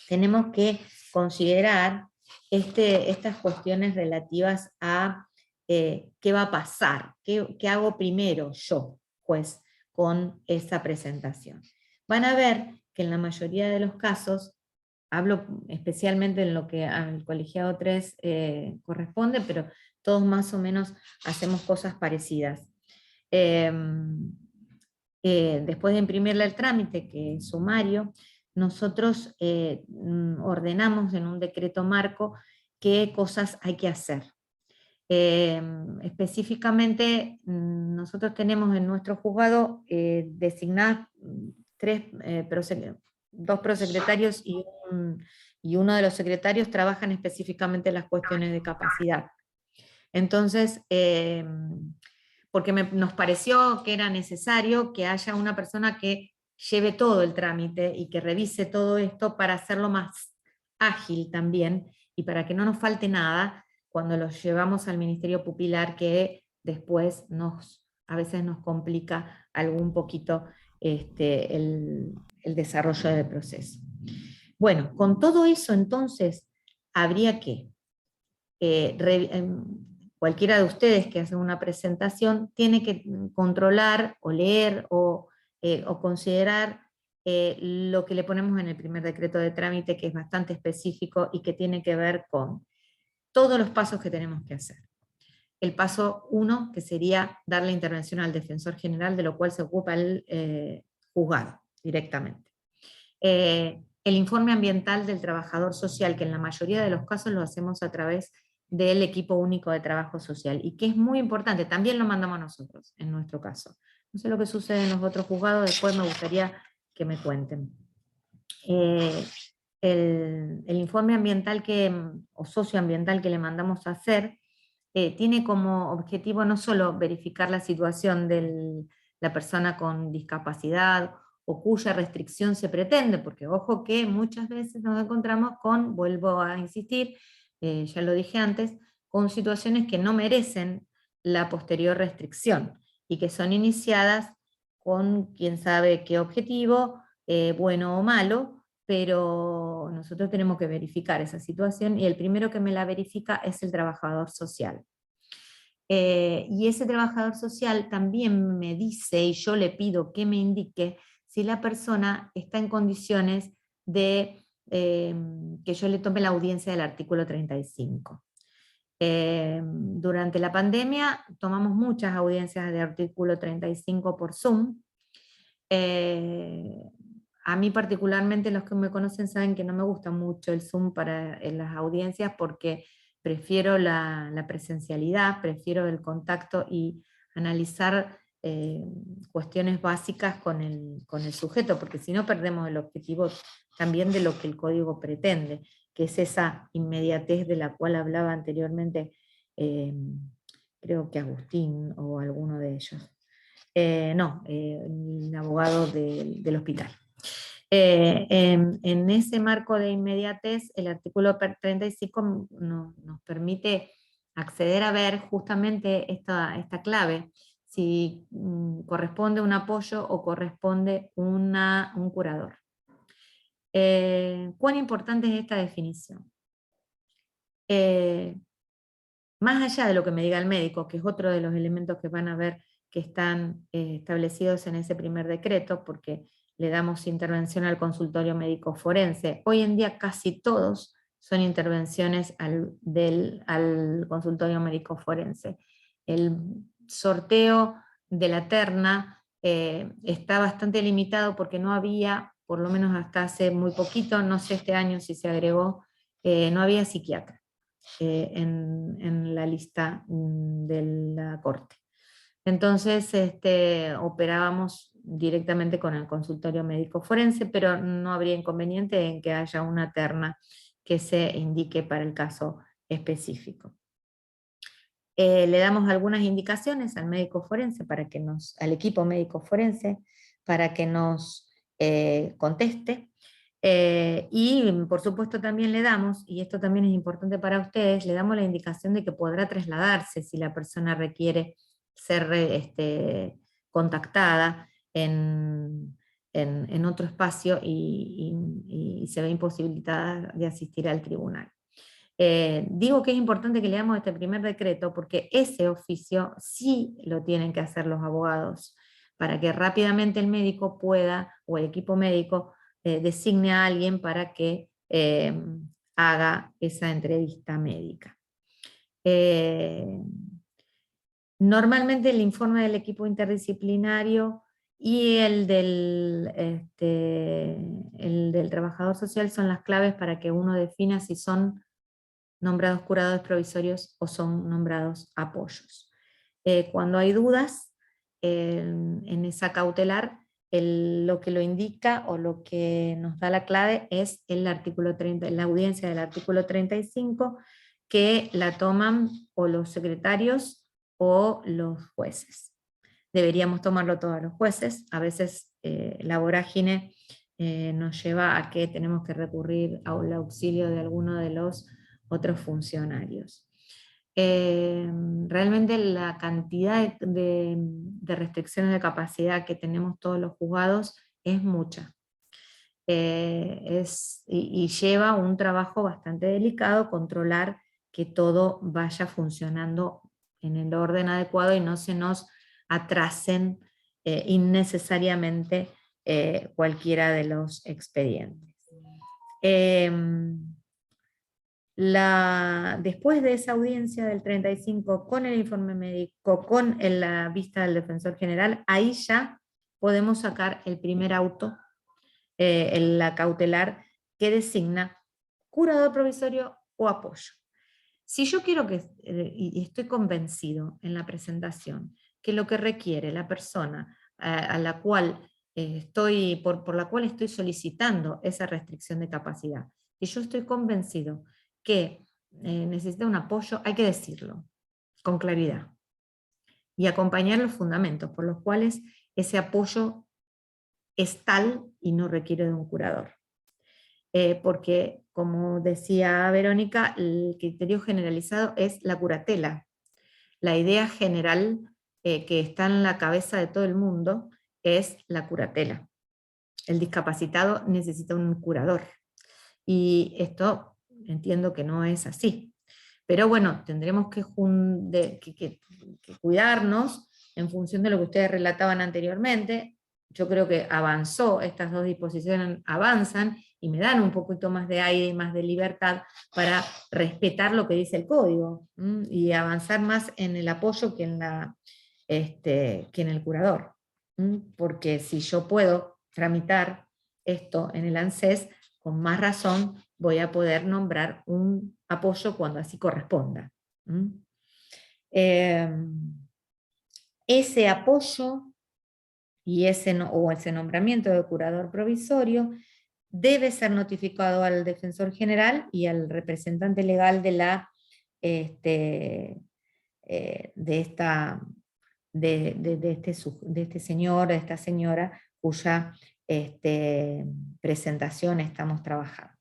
tenemos que considerar estas cuestiones relativas a qué va a pasar, qué hago primero yo, juez, con esa presentación. Van a ver que en la mayoría de los casos, hablo especialmente en lo que al colegiado 3 corresponde, pero todos más o menos hacemos cosas parecidas. Después de imprimirle el trámite, que es sumario, nosotros ordenamos en un decreto marco qué cosas hay que hacer. Específicamente, nosotros tenemos en nuestro juzgado designadas dos prosecretarios y uno de los secretarios trabajan específicamente en las cuestiones de capacidad. Entonces, porque nos pareció que era necesario que haya una persona que lleve todo el trámite y que revise todo esto para hacerlo más ágil también y para que no nos falte nada cuando los llevamos al Ministerio Pupilar, que después a veces nos complica algún poquito el desarrollo del proceso. Bueno, con todo eso entonces habría que cualquiera de ustedes que hace una presentación tiene que controlar o leer o considerar lo que le ponemos en el primer decreto de trámite, que es bastante específico y que tiene que ver con todos los pasos que tenemos que hacer. El paso 1, que sería dar la intervención al defensor general, de lo cual se ocupa el juzgado directamente. El informe ambiental del trabajador social, que en la mayoría de los casos lo hacemos a través del equipo único de trabajo social, y que es muy importante, también lo mandamos nosotros, en nuestro caso. No sé lo que sucede en los otros juzgados, después me gustaría que me cuenten. El informe ambiental o socioambiental que le mandamos a hacer, tiene como objetivo no solo verificar la situación de la persona con discapacidad o cuya restricción se pretende, porque ojo que muchas veces nos encontramos con, vuelvo a insistir, ya lo dije antes, con situaciones que no merecen la posterior restricción, y que son iniciadas con quién sabe qué objetivo, bueno o malo, pero nosotros tenemos que verificar esa situación y el primero que me la verifica es el trabajador social. Y ese trabajador social también me dice, y yo le pido que me indique si la persona está en condiciones de que yo le tome la audiencia del artículo 35. Durante la pandemia tomamos muchas audiencias de artículo 35 por Zoom. A mí particularmente, los que me conocen saben que no me gusta mucho el Zoom en las audiencias porque prefiero la presencialidad, prefiero el contacto y analizar cuestiones básicas con el sujeto, porque si no perdemos el objetivo también de lo que el código pretende, que es esa inmediatez de la cual hablaba anteriormente, creo que Agustín o alguno de ellos. El abogado del hospital. En ese marco de inmediatez, el artículo 35 nos permite acceder a ver justamente esta clave, si corresponde un apoyo o corresponde un curador. ¿Cuán importante es esta definición? Más allá de lo que me diga el médico, que es otro de los elementos que van a ver que están establecidos en ese primer decreto, porque le damos intervención al consultorio médico forense. Hoy en día casi todos son intervenciones al consultorio médico forense. El sorteo de la terna está bastante limitado porque no había, por lo menos hasta hace muy poquito, no sé este año si se agregó, no había psiquiatra en la lista de la corte. Entonces operábamos directamente con el consultorio médico forense, pero no habría inconveniente en que haya una terna que se indique para el caso específico. Le damos algunas indicaciones al médico forense, al equipo médico forense, para que nos conteste. Y por supuesto también le damos, y esto también es importante para ustedes, le damos la indicación de que podrá trasladarse si la persona requiere ser contactada en otro espacio y se ve imposibilitada de asistir al tribunal. Digo que es importante que leamos este primer decreto porque ese oficio sí lo tienen que hacer los abogados, para que rápidamente el médico pueda, o el equipo médico, designe a alguien para que haga esa entrevista médica. Normalmente el informe del equipo interdisciplinario y el del trabajador social son las claves para que uno defina si son nombrados curadores provisorios o son nombrados apoyos. Cuando hay dudas en esa cautelar, lo que lo indica o lo que nos da la clave es el artículo 30, la audiencia del artículo 35, que la toman o los secretarios o los jueces. Deberíamos tomarlo todos los jueces, a veces la vorágine nos lleva a que tenemos que recurrir al auxilio de alguno de los otros funcionarios. Realmente la cantidad de restricciones de capacidad que tenemos todos los juzgados es mucha. Y lleva un trabajo bastante delicado controlar que todo vaya funcionando en el orden adecuado y no se nos atrasen innecesariamente cualquiera de los expedientes. Después de esa audiencia del 35 con el informe médico, con la vista del defensor general, ahí ya podemos sacar el primer auto, la cautelar, que designa curador provisorio o apoyo. Si yo quiero y estoy convencido en la presentación, que lo que requiere la persona a la cual por la cual estoy solicitando esa restricción de capacidad, y yo estoy convencido que necesita un apoyo, hay que decirlo con claridad y acompañar los fundamentos por los cuales ese apoyo es tal y no requiere de un curador. Porque, como decía Verónica, el criterio generalizado es la curatela. La idea general que está en la cabeza de todo el mundo es la curatela. El discapacitado necesita un curador. Y esto entiendo que no es así. Pero bueno, tendremos que cuidarnos en función de lo que ustedes relataban anteriormente. Yo creo que avanzó, estas dos disposiciones avanzan y me dan un poquito más de aire y más de libertad para respetar lo que dice el código, y avanzar más en el apoyo que en el curador. Porque si yo puedo tramitar esto en el ANSES, con más razón voy a poder nombrar un apoyo cuando así corresponda. Ese apoyo y ese nombramiento de curador provisorio debe ser notificado al defensor general y al representante legal de este señor, de esta señora, cuya presentación estamos trabajando.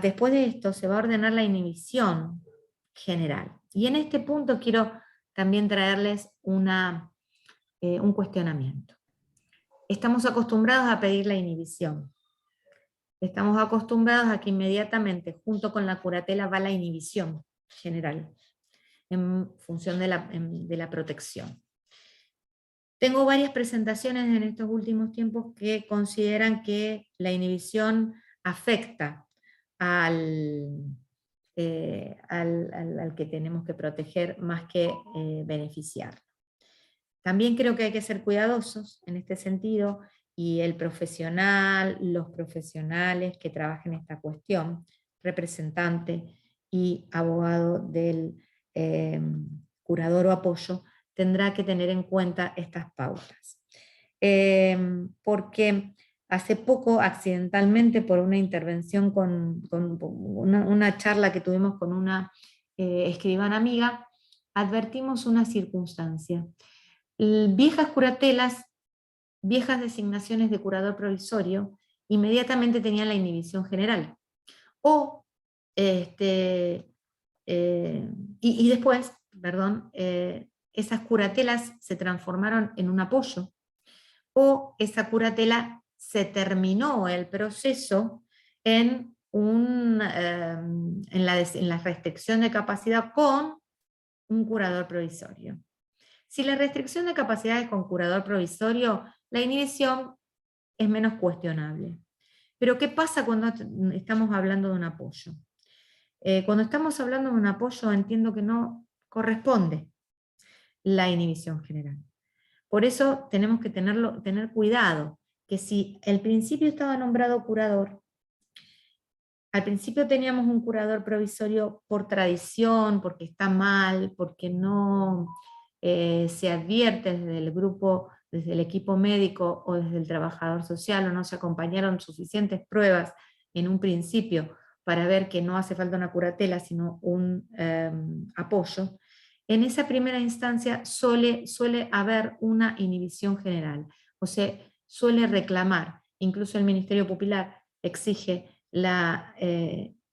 Después de esto se va a ordenar la inhibición general. Y en este punto quiero también traerles un cuestionamiento. Estamos acostumbrados a pedir la inhibición. Estamos acostumbrados a que inmediatamente junto con la curatela va la inhibición general, en función de la protección. Tengo varias presentaciones en estos últimos tiempos que consideran que la inhibición afecta al que tenemos que proteger más que beneficiar. También creo que hay que ser cuidadosos en este sentido, y los profesionales que trabajen esta cuestión, representante y abogado del curador o apoyo, tendrá que tener en cuenta estas pautas. Porque hace poco, accidentalmente, por una intervención con una charla que tuvimos con una escribana amiga, advertimos una circunstancia. Viejas curatelas, viejas designaciones de curador provisorio, inmediatamente tenían la inhibición general. Y después, esas curatelas se transformaron en un apoyo, o esa curatela se terminó el proceso en la restricción de capacidad con un curador provisorio. Si la restricción de capacidad es con curador provisorio, la inhibición es menos cuestionable. Pero ¿qué pasa cuando estamos hablando de un apoyo? Cuando estamos hablando de un apoyo, entiendo que no corresponde la inhibición general. Por eso tenemos que tener cuidado, que si al principio estaba nombrado curador, al principio teníamos un curador provisorio por tradición, porque está mal, porque no se advierte desde el grupo, desde el equipo médico o desde el trabajador social, o no se acompañaron suficientes pruebas en un principio para ver que no hace falta una curatela, sino un apoyo. En esa primera instancia suele haber una inhibición general, o sea, suele reclamar, incluso el Ministerio Pupilar exige la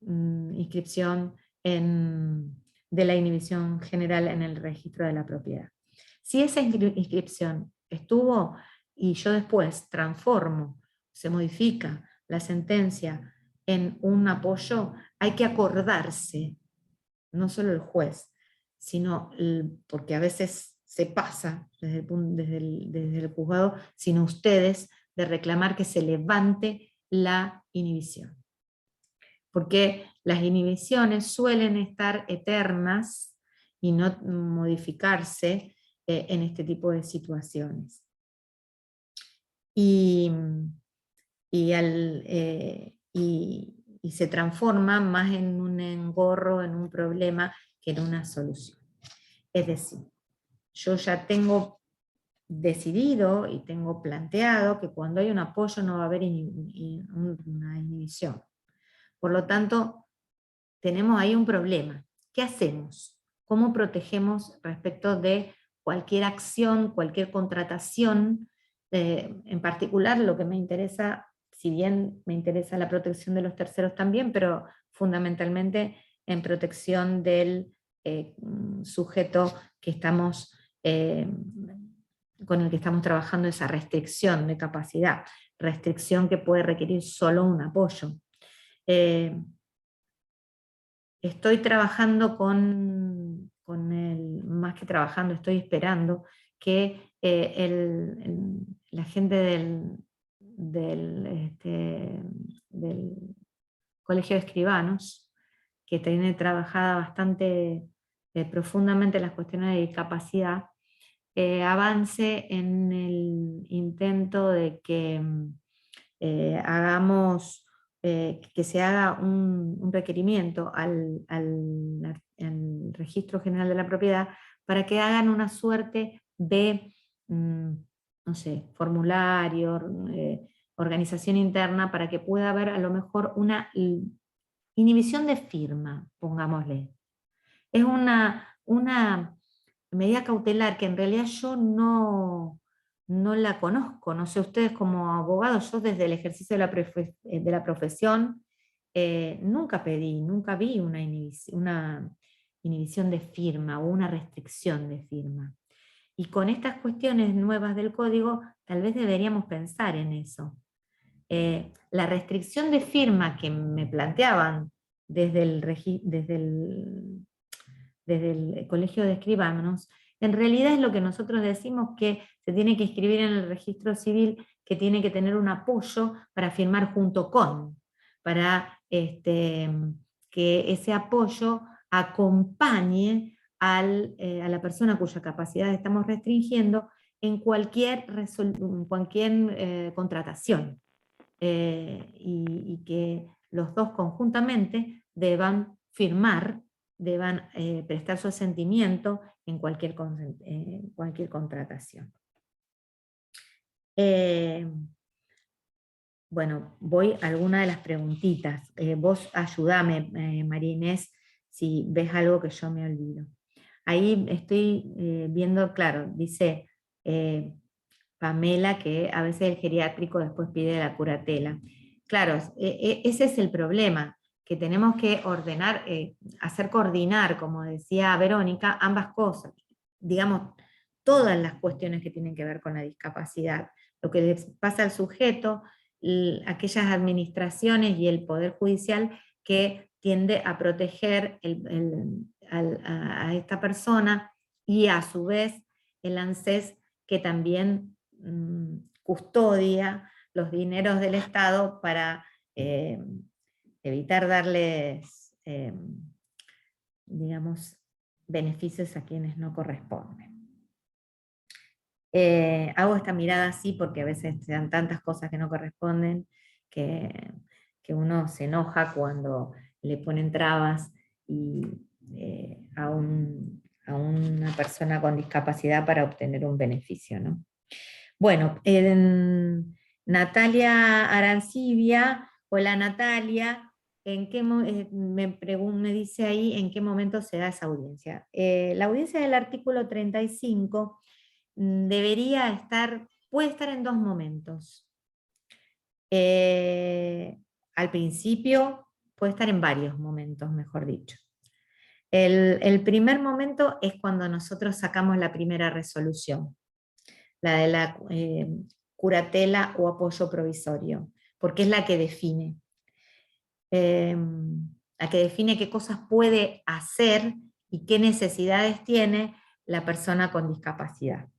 inscripción de la inhibición general en el registro de la propiedad. Si esa inscripción estuvo y yo después transformo, se modifica la sentencia en un apoyo, hay que acordarse, no solo el juez, sino porque a veces se pasa desde el juzgado, sino ustedes, de reclamar que se levante la inhibición. Porque las inhibiciones suelen estar eternas y no modificarse en este tipo de situaciones. Y se transforma más en un engorro, en un problema, que en una solución. Es decir, yo ya tengo decidido y tengo planteado que cuando hay un apoyo no va a haber una inhibición. Por lo tanto, tenemos ahí un problema. ¿Qué hacemos? ¿Cómo protegemos respecto de cualquier acción, cualquier contratación? En particular, lo que me interesa, si bien me interesa la protección de los terceros también, pero fundamentalmente en protección del sujeto que estamos, con el que estamos trabajando, esa restricción de capacidad, restricción que puede requerir solo un apoyo. Estoy trabajando más que trabajando, estoy esperando que la gente del Colegio de Escribanos, que tiene trabajada bastante profundamente las cuestiones de discapacidad, avance en el intento de que que se haga un requerimiento al Registro General de la Propiedad para que hagan una suerte de, no sé, formulario, organización interna, para que pueda haber a lo mejor una inhibición de firma, pongámosle. Es una medida cautelar que en realidad yo no la conozco, no sé, ustedes como abogados, yo desde el ejercicio de la profesión nunca vi una inhibición de firma o una restricción de firma. Y con estas cuestiones nuevas del código, tal vez deberíamos pensar en eso. La restricción de firma que me planteaban desde el Colegio de Escribanos, en realidad es lo que nosotros decimos, que se tiene que inscribir en el registro civil, que tiene que tener un apoyo para firmar junto con, para que ese apoyo acompañe a la persona cuya capacidad estamos restringiendo en cualquier contratación, y que los dos conjuntamente deban firmar, deban prestar su asentimiento en cualquier contratación. Bueno, voy a alguna de las preguntitas. Vos ayudame, María Inés, si ves algo que yo me olvido. Ahí estoy viendo, claro, dice Pamela que a veces el geriátrico después pide la curatela. Claro, ese es el problema, que tenemos que ordenar, hacer coordinar, como decía Verónica, ambas cosas. Digamos, todas las cuestiones que tienen que ver con la discapacidad. Lo que les pasa al sujeto, aquellas administraciones y el Poder Judicial que tiende a proteger a esta persona, y a su vez el ANSES, que también custodia los dineros del Estado para evitar darles, digamos, beneficios a quienes no corresponden. Hago esta mirada así porque a veces se dan tantas cosas que no corresponden que uno se enoja cuando le ponen trabas a una persona con discapacidad para obtener un beneficio, ¿no? Bueno, Natalia Arancibia, hola Natalia, me dice ahí en qué momento se da esa audiencia. La audiencia del artículo 35 puede estar en dos momentos. Al principio puede estar en varios momentos, mejor dicho. El primer momento es cuando nosotros sacamos la primera resolución, la de la curatela o apoyo provisorio, porque es la que define. La que define qué cosas puede hacer y qué necesidades tiene la persona con discapacidad.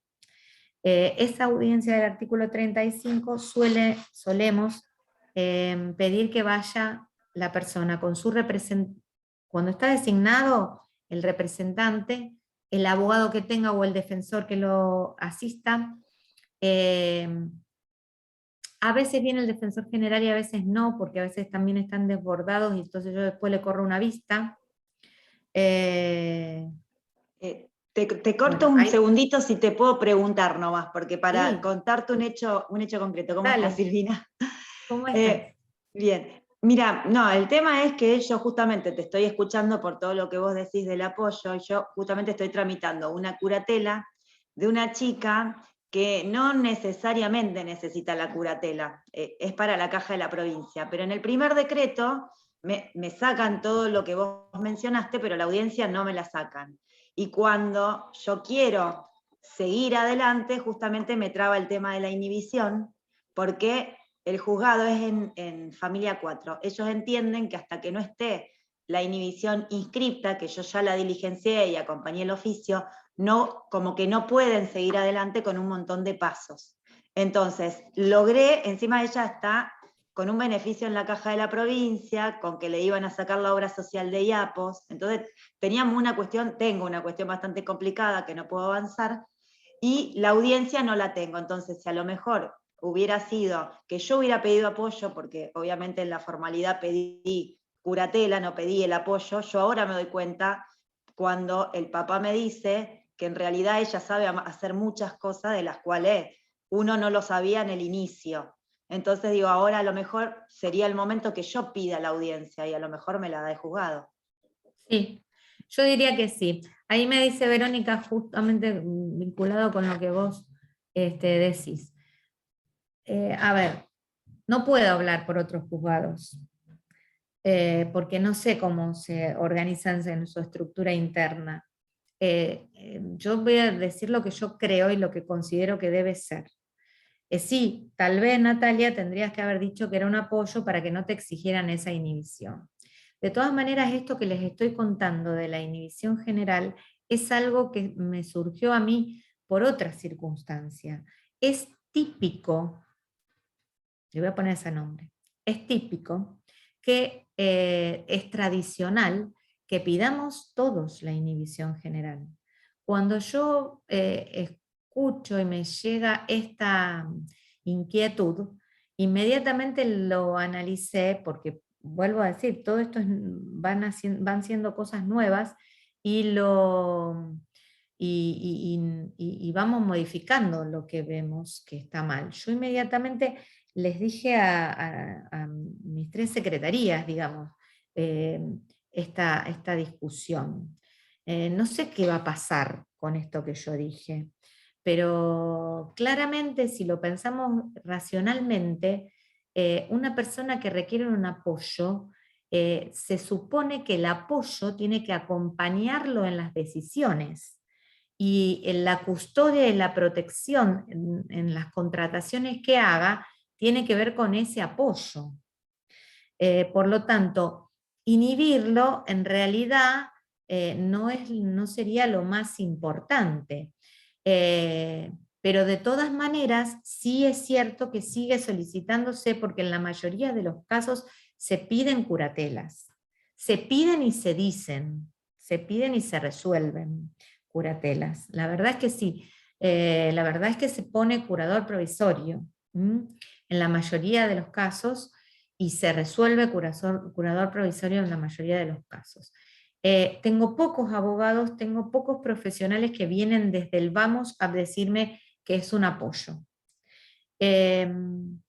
Esa audiencia del artículo 35 solemos pedir que vaya la persona con su representante. Cuando está designado el representante, el abogado que tenga o el defensor que lo asista, a veces viene el defensor general y a veces no, porque a veces también están desbordados y entonces yo después le corro una vista. Te corto un segundito si te puedo preguntar nomás, porque para contarte un hecho concreto. ¿Cómo estás, Silvina? ¿Cómo estás? Bien. Mira, no, el tema es que yo justamente te estoy escuchando por todo lo que vos decís del apoyo, y yo justamente estoy tramitando una curatela de una chica que no necesariamente necesita la curatela, es para la caja de la provincia, pero en el primer decreto me sacan todo lo que vos mencionaste, pero la audiencia no me la sacan. Y cuando yo quiero seguir adelante, justamente me traba el tema de la inhibición, porque el juzgado es en familia 4. Ellos entienden que hasta que no esté la inhibición inscripta, que yo ya la diligencié y acompañé el oficio, no, como que no pueden seguir adelante con un montón de pasos. Entonces, logré, encima ella está con un beneficio en la caja de la provincia, con que le iban a sacar la obra social de IAPOS, entonces tengo una cuestión bastante complicada que no puedo avanzar, y la audiencia no la tengo. Entonces, si a lo mejor hubiera sido que yo hubiera pedido apoyo, porque obviamente en la formalidad pedí curatela, no pedí el apoyo, yo ahora me doy cuenta cuando el papá me dice que en realidad ella sabe hacer muchas cosas de las cuales uno no lo sabía en el inicio. Entonces digo, ahora a lo mejor sería el momento que yo pida la audiencia y a lo mejor me la da el juzgado. Sí, yo diría que sí. Ahí me dice Verónica, justamente vinculado con lo que vos decís. A ver, no puedo hablar por otros juzgados, porque no sé cómo se organizan en su estructura interna. Yo voy a decir lo que yo creo y lo que considero que debe ser. Sí, tal vez, Natalia, tendrías que haber dicho que era un apoyo para que no te exigieran esa inhibición. De todas maneras, esto que les estoy contando de la inhibición general es algo que me surgió a mí por otra circunstancia. Es típico, le voy a poner ese nombre, es típico que es tradicional que pidamos todos la inhibición general. Cuando yo escucho y me llega esta inquietud, inmediatamente lo analicé, porque vuelvo a decir, todo esto van siendo cosas nuevas y, y vamos modificando lo que vemos que está mal. Yo inmediatamente les dije a mis 3 secretarías, digamos, esta discusión. No sé qué va a pasar con esto que yo dije, pero claramente si lo pensamos racionalmente, una persona que requiere un apoyo, se supone que el apoyo tiene que acompañarlo en las decisiones. Y en la custodia y la protección en las contrataciones que haga, tiene que ver con ese apoyo. Por lo tanto, inhibirlo en realidad no sería lo más importante. Pero de todas maneras, sí es cierto que sigue solicitándose, porque en la mayoría de los casos se piden curatelas. Se piden y se dicen, se piden y se resuelven curatelas. La verdad es que sí. La verdad es que se pone curador provisorio en la mayoría de los casos, y se resuelve curador provisorio en la mayoría de los casos. Tengo pocos abogados, tengo pocos profesionales que vienen desde el vamos a decirme que es un apoyo. En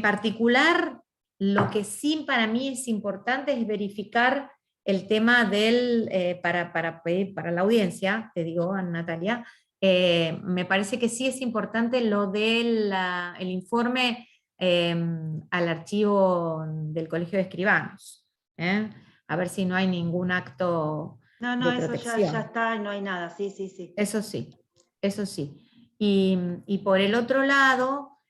particular, lo que sí para mí es importante es verificar el tema del, para la audiencia, te digo, Natalia, me parece que sí es importante lo del el informe al archivo del Colegio de Escribanos, a ver si no hay ningún acto No, de eso protección. ya está, no hay nada, sí, sí, sí. Eso sí, eso sí. Y por el otro lado,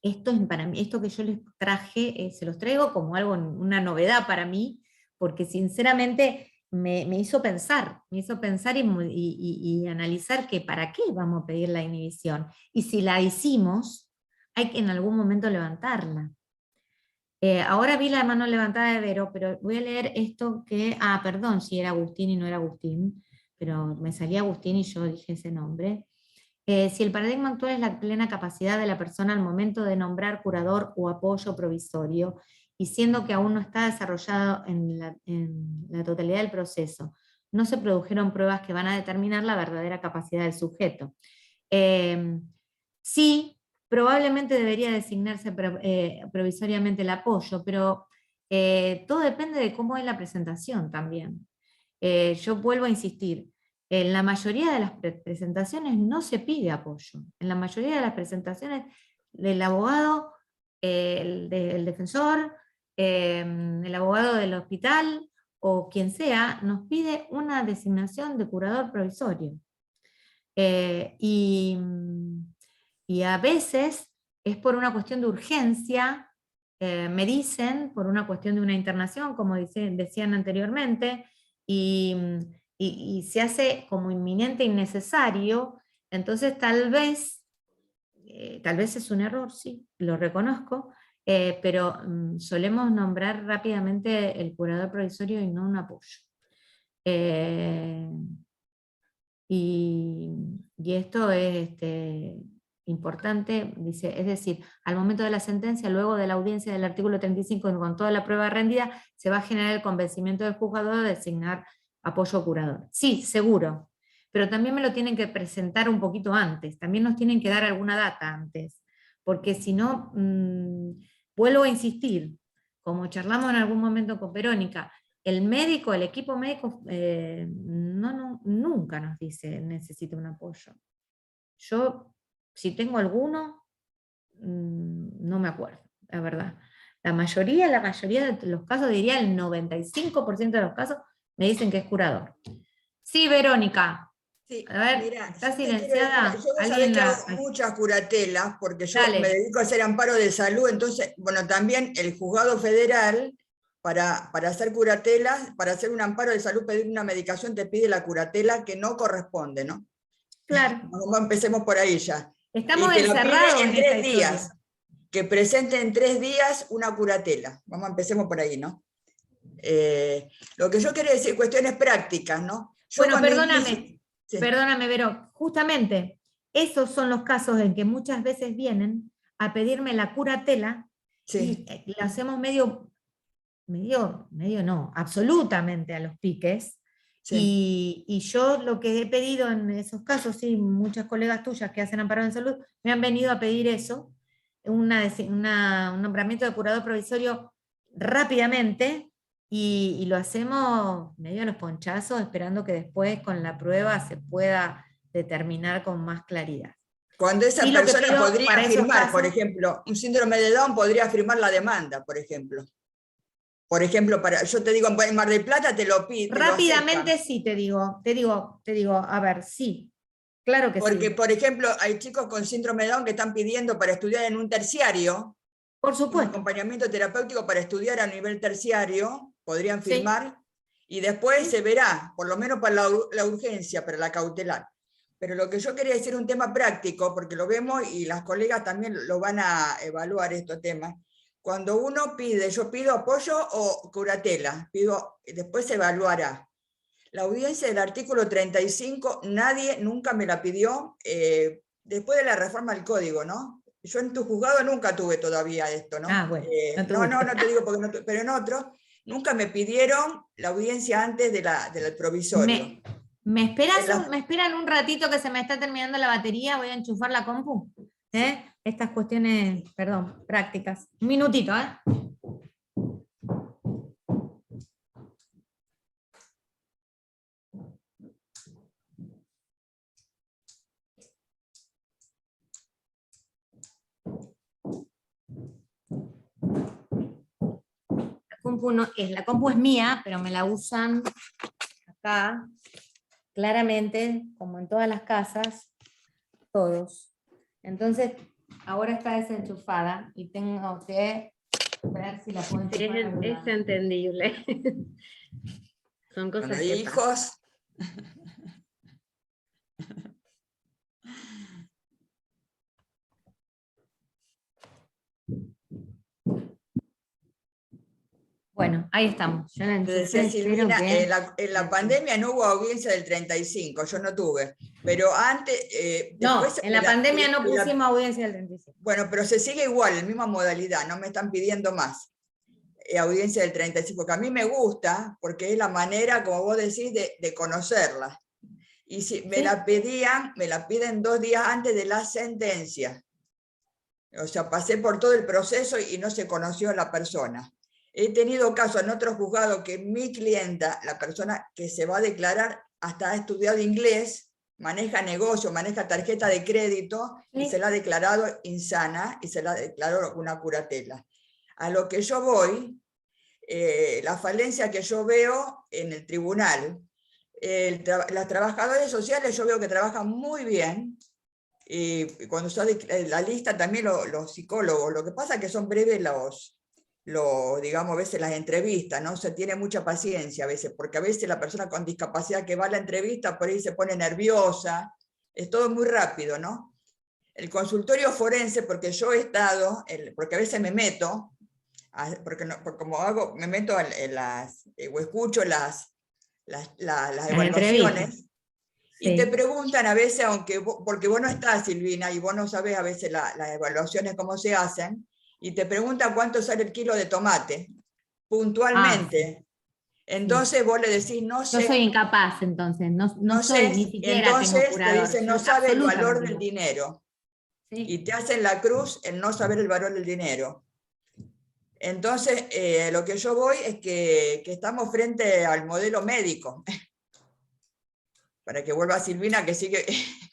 esto es para mí, esto que yo les traje, se los traigo como algo, una novedad para mí, porque sinceramente me hizo pensar y analizar que para qué vamos a pedir la inhibición. Y si la hicimos, hay que en algún momento levantarla. Ahora vi la mano levantada de Vero, pero voy a leer esto que, perdón, si era Agustín y no era Agustín, pero me salía Agustín y yo dije ese nombre. Si el paradigma actual es la plena capacidad de la persona al momento de nombrar curador o apoyo provisorio, y siendo que aún no está desarrollado en la totalidad del proceso, no se produjeron pruebas que van a determinar la verdadera capacidad del sujeto. Sí, probablemente debería designarse provisoriamente el apoyo, pero todo depende de cómo es la presentación también. Yo vuelvo a insistir, en la mayoría de las presentaciones no se pide apoyo. En la mayoría de las presentaciones el abogado el defensor, el abogado del hospital, o quien sea, nos pide una designación de curador provisorio. Y a veces es por una cuestión de urgencia, me dicen, por una cuestión de una internación, como decían anteriormente, y se hace como inminente y necesario. Entonces tal vez es un error, sí, lo reconozco, pero solemos nombrar rápidamente el curador provisorio y no un apoyo. Y esto es importante, dice, es decir, al momento de la sentencia, luego de la audiencia del artículo 35, con toda la prueba rendida, se va a generar el convencimiento del juzgador de designar apoyo curador. Sí, seguro, pero también me lo tienen que presentar un poquito antes, también nos tienen que dar alguna data antes, porque si no, vuelvo a insistir, como charlamos en algún momento con Verónica, el médico, el equipo médico, nunca nos dice necesito un apoyo. Yo, si tengo alguno, no me acuerdo, la verdad. La mayoría de los casos, diría el 95% de los casos, me dicen que es curador. Sí, Verónica. Sí, A ver, mirá, ¿está yo te silenciada? quiero decir, yo ¿Alguien que la...? hago muchas curatelas, porque yo Dale. me dedico a hacer amparo de salud, entonces, bueno, también el juzgado federal, para hacer curatelas, para hacer un amparo de salud, pedir una medicación, te pide la curatela que no corresponde, ¿no? Claro. Vamos, empecemos por ahí ya. Estamos Y te la encerrados pide en en esta 3 días, historia. que presente en 3 días una curatela. Vamos, empecemos por ahí, ¿no? Lo que yo quiero decir, cuestiones prácticas, ¿no? Yo Bueno, perdóname. Sí. Perdóname, Vero, justamente esos son los casos en que muchas veces vienen a pedirme la curatela, Sí. y lo hacemos medio no, absolutamente a los piques. Sí. Y yo lo que he pedido en esos casos, sí, muchas colegas tuyas que hacen amparo en salud, me han venido a pedir eso, un nombramiento de curador provisorio rápidamente, y lo hacemos medio a los ponchazos, esperando que después con la prueba se pueda determinar con más claridad. Cuando esa Sí, persona podría firmar, casos, por ejemplo, un síndrome de Down podría firmar la demanda, por ejemplo. Por ejemplo, yo te digo, en Mar del Plata te lo pide. Rápidamente sí, te digo, a ver, sí, claro que Porque, sí. por ejemplo, hay chicos con síndrome de Down que están pidiendo para estudiar en un terciario, por supuesto, un acompañamiento terapéutico para estudiar a nivel terciario, podrían firmar, sí. Y después se verá, por lo menos para la urgencia, para la cautelar. Pero lo que yo quería decir, un tema práctico, porque lo vemos y las colegas también lo van a evaluar estos temas. Cuando uno pide, yo pido apoyo o curatela, después se evaluará. La audiencia del artículo 35, nadie nunca me la pidió, después de la reforma del código, ¿no? Yo en tu juzgado nunca tuve todavía esto, ¿no? Ah, bueno, no te digo porque no, pero en otro, nunca me pidieron la audiencia antes del provisorio. ¿Me esperan un ratito que se me está terminando la batería? Voy a enchufar la compu. Estas cuestiones, perdón, prácticas. Un minutito, ¿eh? La compu es mía, pero me la usan acá, claramente, como en todas las casas, todos. Entonces, ahora está desenchufada y tengo que ver si la puedo enchufar. Es entendible. Son cosas bueno, que hijos. pasan. Bueno, ahí estamos. Yo la Decía Silvina, en la pandemia no hubo audiencia del 35, yo no tuve, pero antes... después, en la pandemia no pusimos audiencia del 35. Bueno, pero se sigue igual, en la misma modalidad, no me están pidiendo más audiencia del 35, que a mí me gusta, porque es la manera, como vos decís, de conocerla. Y si me la piden 2 días antes de la sentencia. O sea, pasé por todo el proceso y no se conoció a la persona. He tenido casos en otros juzgados que mi clienta, la persona que se va a declarar, hasta ha estudiado inglés, maneja negocio, maneja tarjeta de crédito, y Sí. se la ha declarado insana y se la declaró una curatela. A lo que yo voy, la falencia que yo veo en el tribunal, las trabajadoras sociales yo veo que trabajan muy bien, y cuando está la lista también los psicólogos, lo que pasa es que son breves digamos, a veces las entrevistas, ¿no? Se tiene mucha paciencia a veces, porque a veces la persona con discapacidad que va a la entrevista por ahí se pone nerviosa, es todo muy rápido, ¿no? El consultorio forense, porque yo he estado, porque a veces me meto, porque como hago, me meto o escucho las evaluaciones, y te preguntan a veces, porque vos no estás, Silvina, y vos no sabés a veces las evaluaciones cómo se hacen, y te preguntan cuánto sale el kilo de tomate, puntualmente. Entonces vos le decís, no sé. Yo soy incapaz, entonces, no soy, sé, ni siquiera entonces tengo te curador. dicen, no Yo sabe el valor absolutamente del no. dinero. Sí. Y te hacen la cruz el no saber el valor del dinero. Entonces, lo que yo voy es que estamos frente al modelo médico. Para que vuelva Silvina, que sigue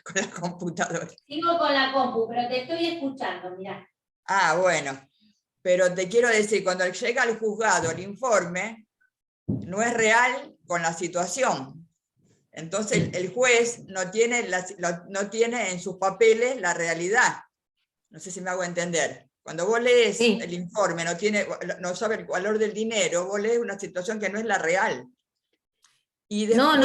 con la computadora. Sigo con la compu, pero te estoy escuchando, mirá. Ah, bueno. Pero te quiero decir, cuando llega al juzgado el informe, no es real con la situación. Entonces el juez no tiene en sus papeles la realidad. No sé si me hago entender. Cuando vos lees el informe, no sabe el valor del dinero, vos lees una situación que no es la real. Y después,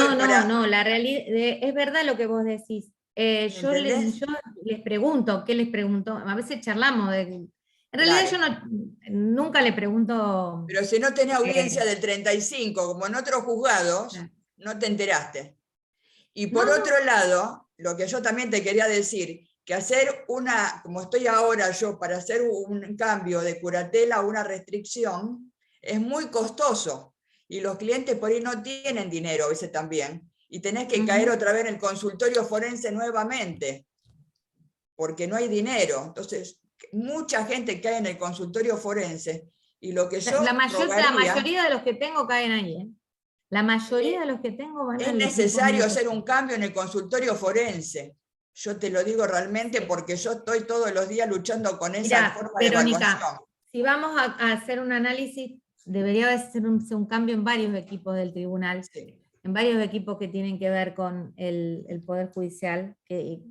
no, la realidad, es verdad lo que vos decís. Yo les pregunto, ¿qué les pregunto? A veces charlamos en realidad claro. yo nunca le pregunto. Pero si no tenés audiencia del 35, como en otros juzgados, no te enteraste. Y por otro lado, lo que yo también te quería decir, que hacer como estoy ahora yo, para hacer un cambio de curatela o una restricción, es muy costoso. Y los clientes por ahí no tienen dinero a veces también. Y tenés que caer otra vez en el consultorio forense nuevamente, porque no hay dinero. Entonces, mucha gente cae en el consultorio forense. Y lo que yo la mayoría de los que tengo caen ahí, ¿eh? La mayoría de los que tengo van es necesario hacer un cambio en el consultorio forense. Yo te lo digo realmente porque yo estoy todos los días luchando con esa forma de evaluación. Si vamos a hacer un análisis, debería ser un cambio en varios equipos del tribunal, en varios equipos que tienen que ver con el Poder Judicial, que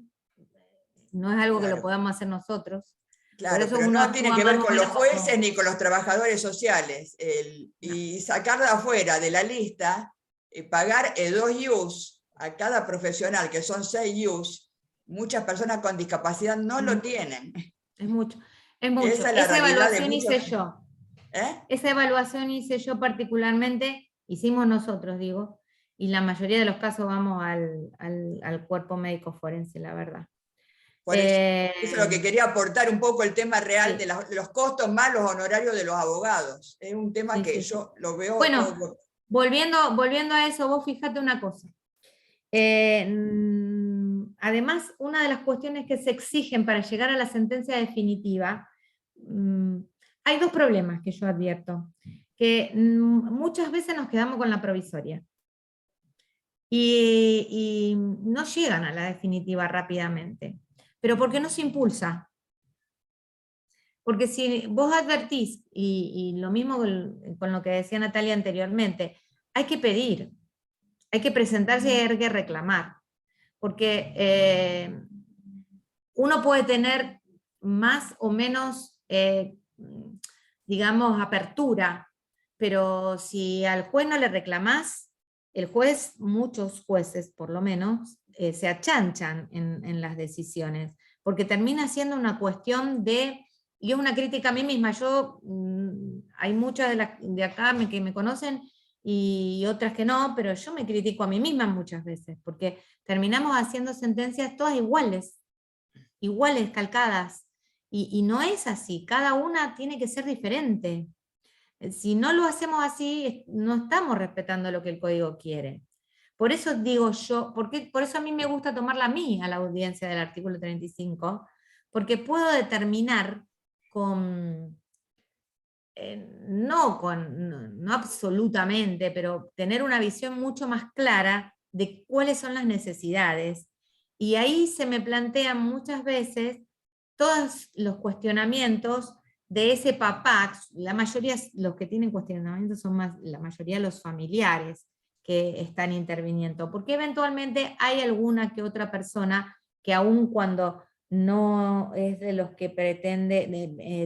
no es algo que lo podamos hacer nosotros. Claro, pero no tiene que ver con los jueces ni con los trabajadores sociales. Y sacar de afuera de la lista, pagar 2 IUs a cada profesional, que son 6 IUs, muchas personas con discapacidad no lo tienen. Es mucho, es mucho. Esa evaluación hice yo. Esa evaluación hice yo particularmente, hicimos nosotros, digo, y la mayoría de los casos vamos al cuerpo médico forense, la verdad. Por eso es lo que quería aportar un poco el tema real de los costos más los honorarios de los abogados. Es un tema que yo lo veo. Bueno, volviendo a eso, vos fíjate una cosa. Además, una de las cuestiones que se exigen para llegar a la sentencia definitiva, hay 2 problemas que yo advierto, que muchas veces nos quedamos con la provisoria y no llegan a la definitiva rápidamente, pero porque no se impulsa. Porque si vos advertís, y lo mismo con lo que decía Natalia anteriormente, hay que pedir, hay que presentarse y hay que reclamar. Porque uno puede tener más o menos, digamos, apertura, pero si al juez no le reclamás, el juez, muchos jueces por lo menos, se achanchan en las decisiones, porque termina siendo una cuestión de, y es una crítica a mí misma, hay muchas de acá que me conocen, y otras que no, pero yo me critico a mí misma muchas veces, porque terminamos haciendo sentencias todas iguales, calcadas, y no es así, cada una tiene que ser diferente. Si no lo hacemos así, no estamos respetando lo que el código quiere. Por eso digo yo, por eso a mí me gusta tomarla a mí a la audiencia del artículo 35, porque puedo determinar no absolutamente, pero tener una visión mucho más clara de cuáles son las necesidades Y ahí se me plantean muchas veces todos los cuestionamientos de ese papá. La mayoría, los que tienen cuestionamientos son más, la mayoría los familiares que están interviniendo, porque eventualmente hay alguna que otra persona que aun cuando no es de los que pretende,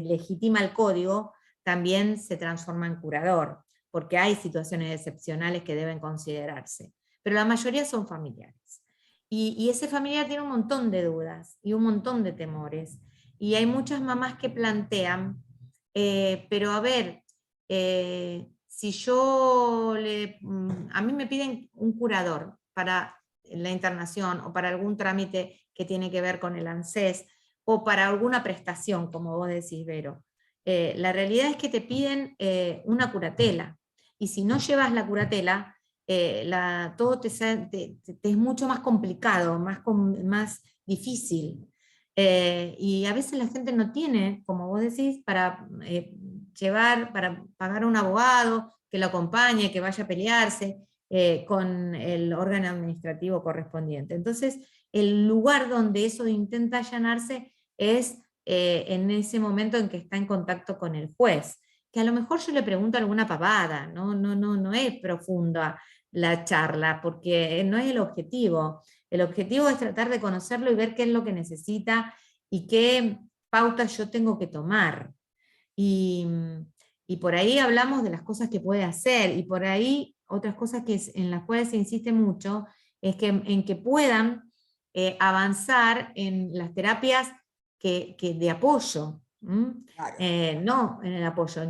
legitima el código, también se transforma en curador, porque hay situaciones excepcionales que deben considerarse, pero la mayoría son familiares. Y ese familiar tiene un montón de dudas y un montón de temores, y hay muchas mamás que plantean, pero a ver, si a mí me piden un curador para la internación o para algún trámite que tiene que ver con el ANSES o para alguna prestación, como vos decís, Vero. La realidad es que te piden una curatela, y si no llevas la curatela, todo te es mucho más complicado, más difícil. Y a veces la gente no tiene, como vos decís, para para pagar a un abogado que lo acompañe, que vaya a pelearse con el órgano administrativo correspondiente. Entonces, el lugar donde eso intenta allanarse es en ese momento en que está en contacto con el juez, que a lo mejor yo le pregunto alguna pavada, no es profunda la charla, porque no es el objetivo. El objetivo es tratar de conocerlo y ver qué es lo que necesita y qué pautas yo tengo que tomar. Y por ahí hablamos de las cosas que puede hacer, y por ahí otras cosas en las cuales se insiste mucho, es que, en que puedan avanzar en las terapias de apoyo. Claro. No en el apoyo,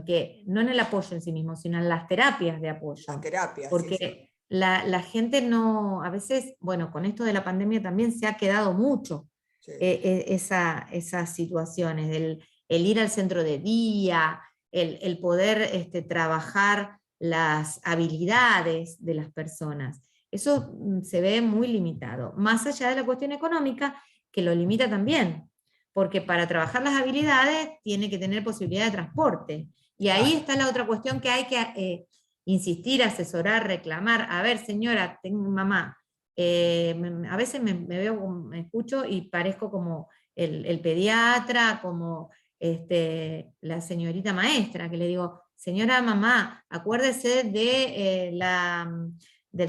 no en el apoyo en sí mismo, sino en las terapias de apoyo. Las terapias, porque sí. La gente no, a veces, bueno, con esto de la pandemia también se ha quedado mucho Sí. esas situaciones, el ir al centro de día, el poder trabajar las habilidades de las personas. Eso se ve muy limitado, más allá de la cuestión económica, que lo limita también, porque para trabajar las habilidades tiene que tener posibilidad de transporte. Y ahí está la otra cuestión que hay que insistir, asesorar, reclamar. A ver, señora, tengo mamá, a veces me escucho y parezco como el pediatra, como la señorita maestra, que le digo, señora mamá, acuérdese del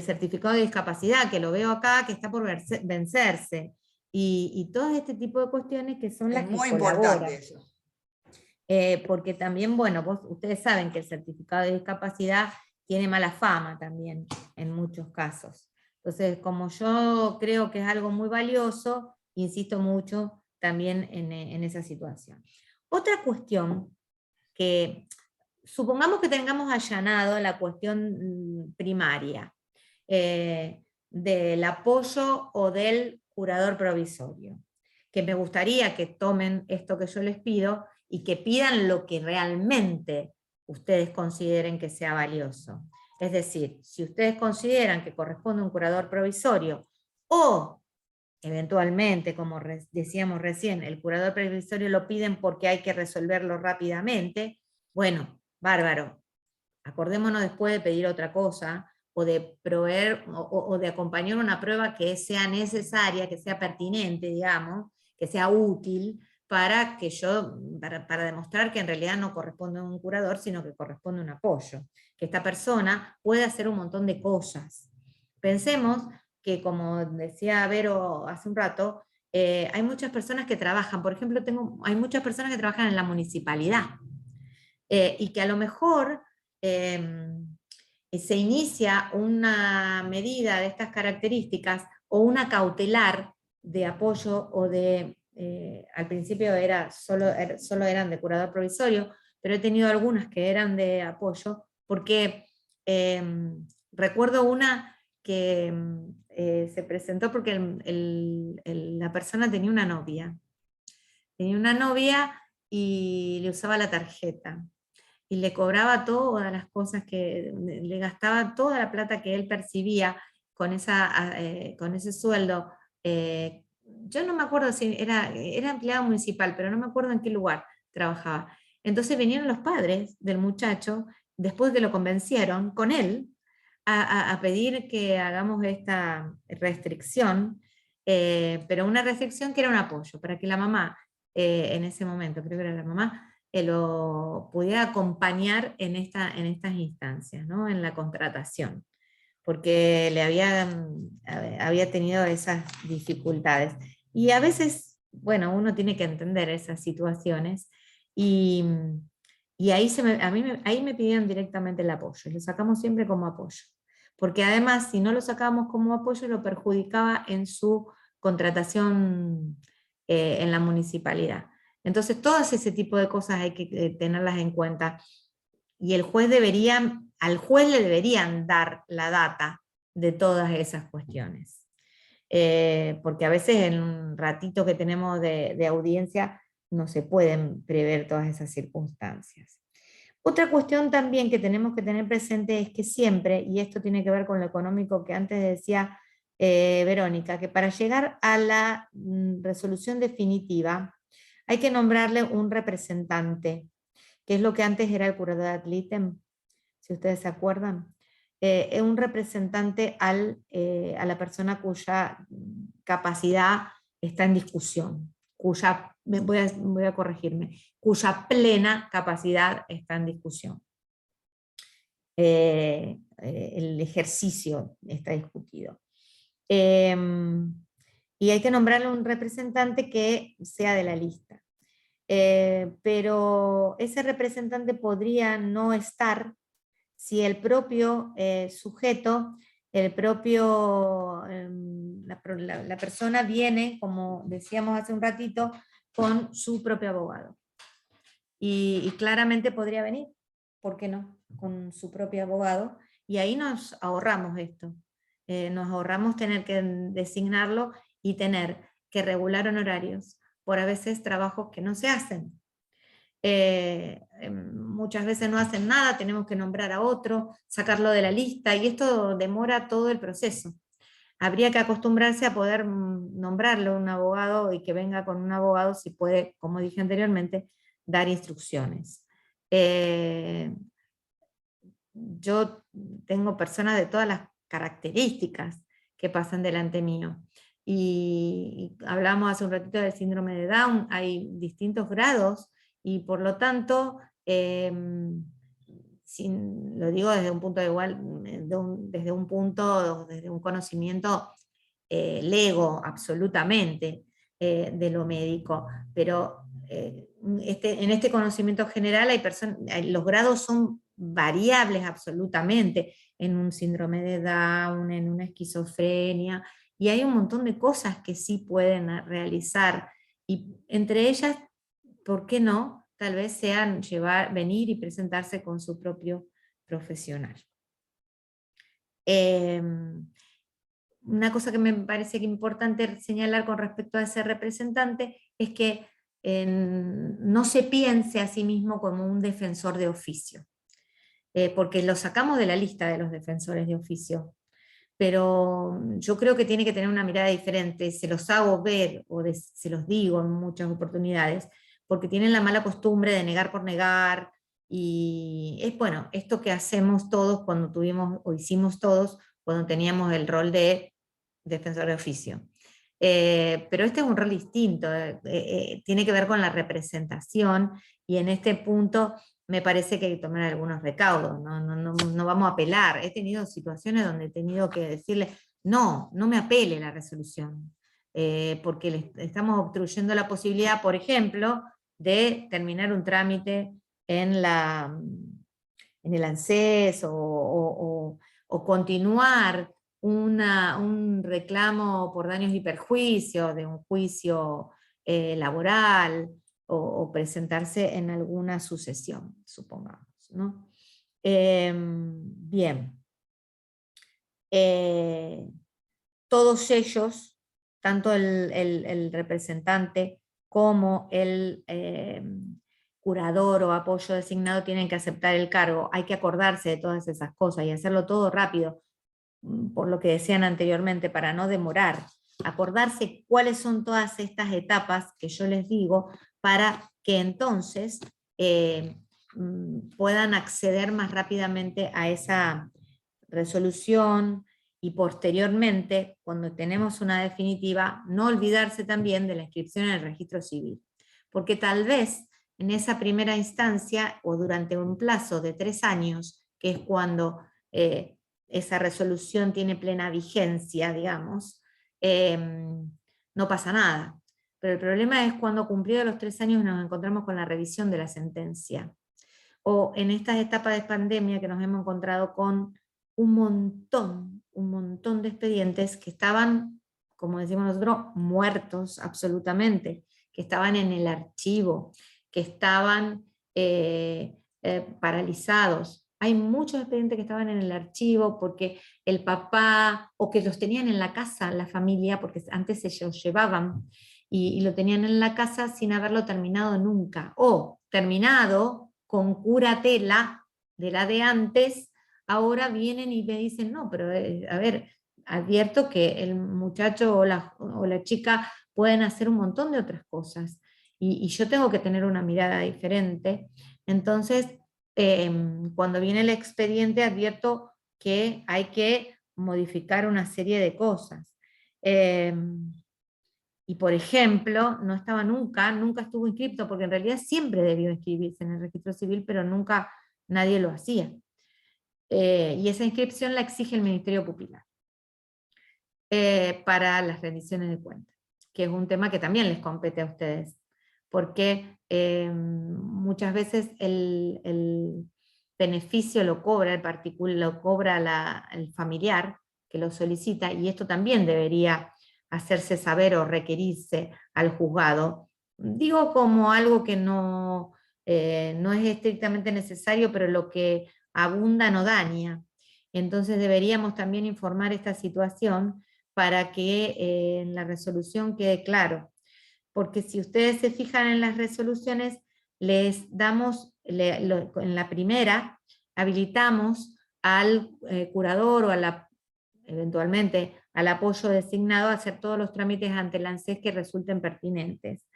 certificado de discapacidad, que lo veo acá, que está por vencerse. Y todo este tipo de cuestiones que son las Es que muy colaboran. importante eso. Porque también, bueno, ustedes saben que el certificado de discapacidad tiene mala fama también, en muchos casos. Entonces, como yo creo que es algo muy valioso, insisto mucho también en esa situación. Otra cuestión que, supongamos que tengamos allanado la cuestión primaria, del apoyo o del curador provisorio, que me gustaría que tomen esto que yo les pido y que pidan lo que realmente ustedes consideren que sea valioso. Es decir, si ustedes consideran que corresponde un curador provisorio, o eventualmente, como decíamos recién, el curador provisorio lo piden porque hay que resolverlo rápidamente, bueno, bárbaro, acordémonos después de pedir otra cosa, o de proveer, o de acompañar una prueba que sea necesaria, que sea pertinente, digamos, que sea útil, para demostrar que en realidad no corresponde a un curador, sino que corresponde a un apoyo, que esta persona puede hacer un montón de cosas. Pensemos que, como decía Vero hace un rato, hay muchas personas que trabajan, por ejemplo, hay muchas personas que trabajan en la municipalidad, y que a lo mejor se inicia una medida de estas características o una cautelar de apoyo o al principio solo eran de curador provisorio, pero he tenido algunas que eran de apoyo, porque recuerdo una que se presentó porque la persona tenía una novia. Tenía una novia y le usaba la tarjeta. Y le cobraba todas las cosas le gastaba toda la plata que él percibía con ese sueldo. Yo no me acuerdo si era empleado municipal, pero no me acuerdo en qué lugar trabajaba. Entonces vinieron los padres del muchacho, después de que lo convencieron con él, a pedir que hagamos esta restricción, pero una restricción que era un apoyo, para que la mamá, en ese momento, creo que era la mamá, lo pudiera acompañar en estas instancias, ¿no? En la contratación, porque había tenido esas dificultades. Y a veces, bueno, uno tiene que entender esas situaciones, y ahí, ahí me pidieron directamente el apoyo, lo sacamos siempre como apoyo, porque además si no lo sacábamos como apoyo lo perjudicaba en su contratación en la municipalidad. Entonces todas ese tipo de cosas hay que tenerlas en cuenta, y al juez le deberían dar la data de todas esas cuestiones. Porque a veces en un ratito que tenemos de audiencia no se pueden prever todas esas circunstancias. Otra cuestión también que tenemos que tener presente es que siempre, y esto tiene que ver con lo económico que antes decía Verónica, que para llegar a la resolución definitiva hay que nombrarle un representante, que es lo que antes era el curador ad litem, si ustedes se acuerdan. Es un representante a la persona cuya capacidad está en discusión, voy a corregirme, cuya plena capacidad está en discusión. El ejercicio está discutido. Y hay que nombrarle un representante que sea de la lista. Pero ese representante podría no estar si el propio sujeto, la persona viene, como decíamos hace un ratito, con su propio abogado. Y claramente podría venir, ¿por qué no? Con su propio abogado, y ahí nos ahorramos esto. Nos ahorramos tener que designarlo y tener que regular honorarios por a veces trabajos que no se hacen. Muchas veces no hacen nada, tenemos que nombrar a otro, sacarlo de la lista, y esto demora todo el proceso. Habría que acostumbrarse a poder nombrarlo un abogado y que venga con un abogado si puede, como dije anteriormente, dar instrucciones. Yo tengo personas de todas las características que pasan delante mío. Y hablamos hace un ratito del síndrome de Down, hay distintos grados, y por lo tanto, lo digo desde un punto desde un conocimiento lego absolutamente de lo médico, pero en este conocimiento general los grados son variables absolutamente, en un síndrome de Down, en una esquizofrenia, y hay un montón de cosas que sí pueden realizar, y entre ellas, ¿por qué no? Tal vez sean venir y presentarse con su propio profesional. Una cosa que me parece que es importante señalar con respecto a ese representante es que no se piense a sí mismo como un defensor de oficio, porque lo sacamos de la lista de los defensores de oficio, pero yo creo que tiene que tener una mirada diferente, se los hago ver o se los digo en muchas oportunidades, porque tienen la mala costumbre de negar por negar, y es bueno, esto que hacemos todos cuando tuvimos, o hicimos todos, cuando teníamos el rol de defensor de oficio. Pero este es un rol distinto, tiene que ver con la representación, y en este punto me parece que hay que tomar algunos recaudos, no vamos a apelar. He tenido situaciones donde he tenido que decirle, no me apele la resolución, porque le estamos obstruyendo la posibilidad, por ejemplo, de terminar un trámite en el ANSES, o continuar un reclamo por daños y perjuicios de un juicio laboral, o presentarse en alguna sucesión, supongamos, ¿no? Bien. Todos ellos, tanto el representante como el curador o apoyo designado, tienen que aceptar el cargo. Hay que acordarse de todas esas cosas y hacerlo todo rápido, por lo que decían anteriormente, para no demorar. Acordarse cuáles son todas estas etapas que yo les digo, para que entonces puedan acceder más rápidamente a esa resolución, y posteriormente, cuando tenemos una definitiva, no olvidarse también de la inscripción en el registro civil. Porque tal vez en esa primera instancia o durante un plazo de 3 años, que es cuando esa resolución tiene plena vigencia, digamos, no pasa nada. Pero el problema es cuando cumplidos los 3 años nos encontramos con la revisión de la sentencia. O en estas etapas de pandemia que nos hemos encontrado con un montón de expedientes que estaban, como decimos nosotros, muertos absolutamente, que estaban en el archivo, que estaban paralizados. Hay muchos expedientes que estaban en el archivo porque el papá, o que los tenían en la casa, la familia, porque antes se los llevaban, y lo tenían en la casa sin haberlo terminado nunca, o terminado con curatela de la de antes, ahora vienen y me dicen, no, pero a ver, advierto que el muchacho o la chica pueden hacer un montón de otras cosas, y yo tengo que tener una mirada diferente. Entonces, cuando viene el expediente, advierto que hay que modificar una serie de cosas. Y por ejemplo, no estaba nunca estuvo inscrito, porque en realidad siempre debió inscribirse en el registro civil, pero nunca nadie lo hacía. Y esa inscripción la exige el Ministerio Pupilar para las rendiciones de cuentas, que es un tema que también les compete a ustedes, porque muchas veces el beneficio lo cobra el familiar que lo solicita, y esto también debería hacerse saber o requerirse al juzgado. Digo como algo que no es estrictamente necesario, pero lo que abunda no daña. Entonces deberíamos también informar esta situación para que en la resolución quede claro. Porque si ustedes se fijan en las resoluciones, les damos, en la primera, habilitamos al curador o eventualmente al apoyo designado a hacer todos los trámites ante el ANSES que resulten pertinentes.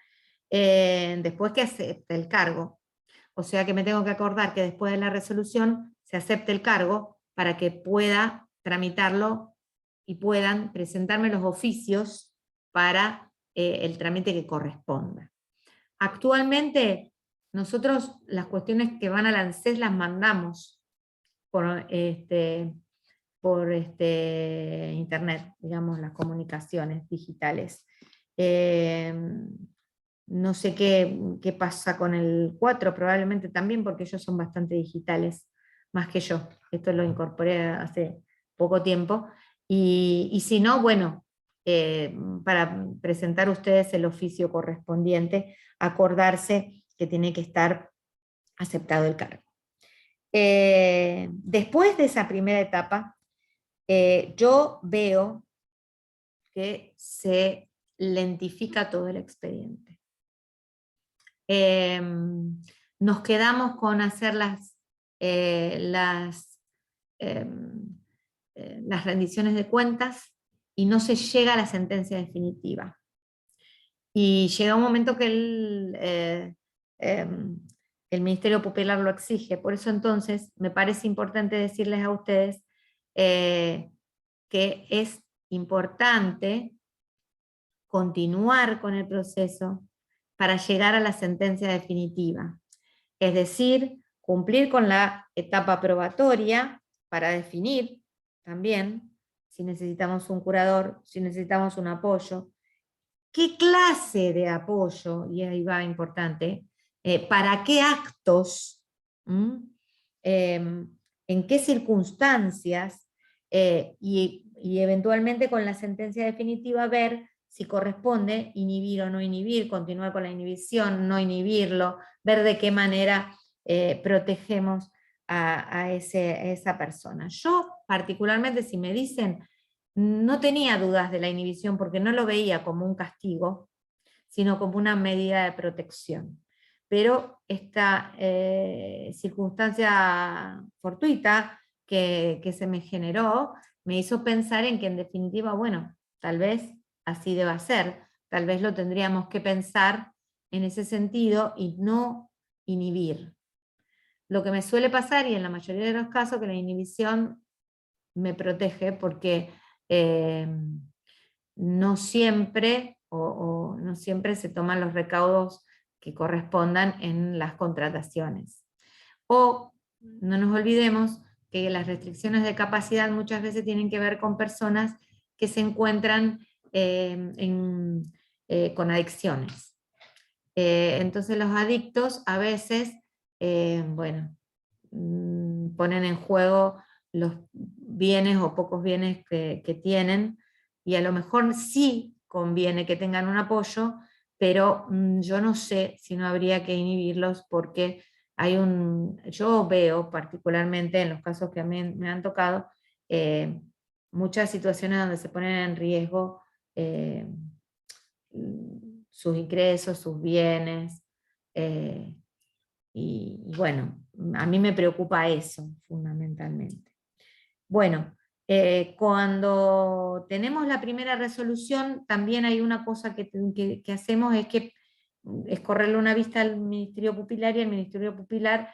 Después que acepte el cargo. O sea que me tengo que acordar que después de la resolución se acepte el cargo para que pueda tramitarlo y puedan presentarme los oficios para el trámite que corresponda. Actualmente, nosotros las cuestiones que van al ANSES las mandamos por internet, digamos, las comunicaciones digitales. No sé qué pasa con el 4, probablemente también, porque ellos son bastante digitales, más que yo. Esto lo incorporé hace poco tiempo. Y si no, bueno, para presentar a ustedes el oficio correspondiente, acordarse que tiene que estar aceptado el cargo. Después de esa primera etapa, yo veo que se lentifica todo el expediente. Nos quedamos con hacer las rendiciones de cuentas y no se llega a la sentencia definitiva. Y llega un momento que el Ministerio Pupilar lo exige. Por eso entonces me parece importante decirles a ustedes que es importante continuar con el proceso para llegar a la sentencia definitiva. Es decir, cumplir con la etapa probatoria para definir también si necesitamos un curador, si necesitamos un apoyo, qué clase de apoyo, y ahí va importante, para qué actos, en qué circunstancias, y eventualmente con la sentencia definitiva ver si corresponde inhibir o no inhibir, continuar con la inhibición, no inhibirlo, ver de qué manera protegemos a esa persona. Yo particularmente, si me dicen, no tenía dudas de la inhibición porque no lo veía como un castigo, sino como una medida de protección. Pero esta circunstancia fortuita que se me generó, me hizo pensar en que en definitiva, bueno, tal vez así deba ser, tal vez lo tendríamos que pensar en ese sentido y no inhibir. Lo que me suele pasar, y en la mayoría de los casos, que la inhibición me protege porque no siempre, no siempre se toman los recaudos que correspondan en las contrataciones. O no nos olvidemos que las restricciones de capacidad muchas veces tienen que ver con personas que se encuentran con adicciones. Entonces los adictos a veces, bueno, ponen en juego los bienes o pocos bienes que tienen, y a lo mejor sí conviene que tengan un apoyo, pero yo no sé si no habría que inhibirlos, porque yo veo particularmente en los casos que a mí me han tocado, muchas situaciones donde se ponen en riesgo sus ingresos, sus bienes, y bueno, a mí me preocupa eso fundamentalmente. Bueno, cuando tenemos la primera resolución, también hay una cosa que hacemos, es correrle una vista al Ministerio Pupilar, y el Ministerio Pupilar,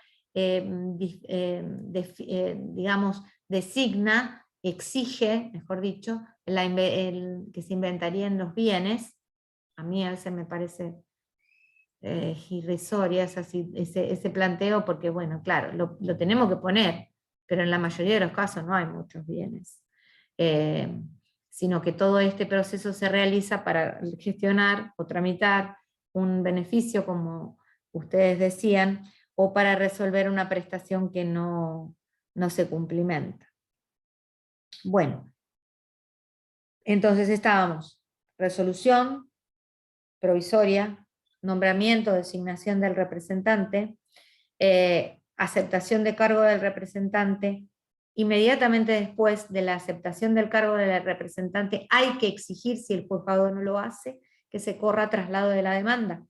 digamos, designa, exige, mejor dicho, que se inventaríen los bienes. A mí a veces me parece irrisoria ese planteo, porque bueno, claro, lo tenemos que poner, pero en la mayoría de los casos no hay muchos bienes, sino que todo este proceso se realiza para gestionar o tramitar un beneficio, como ustedes decían, o para resolver una prestación que no se cumplimenta. Bueno, entonces estábamos, resolución provisoria, nombramiento, designación del representante, aceptación de cargo del representante. Inmediatamente después de la aceptación del cargo del representante hay que exigir, si el juzgado no lo hace, que se corra traslado de la demanda,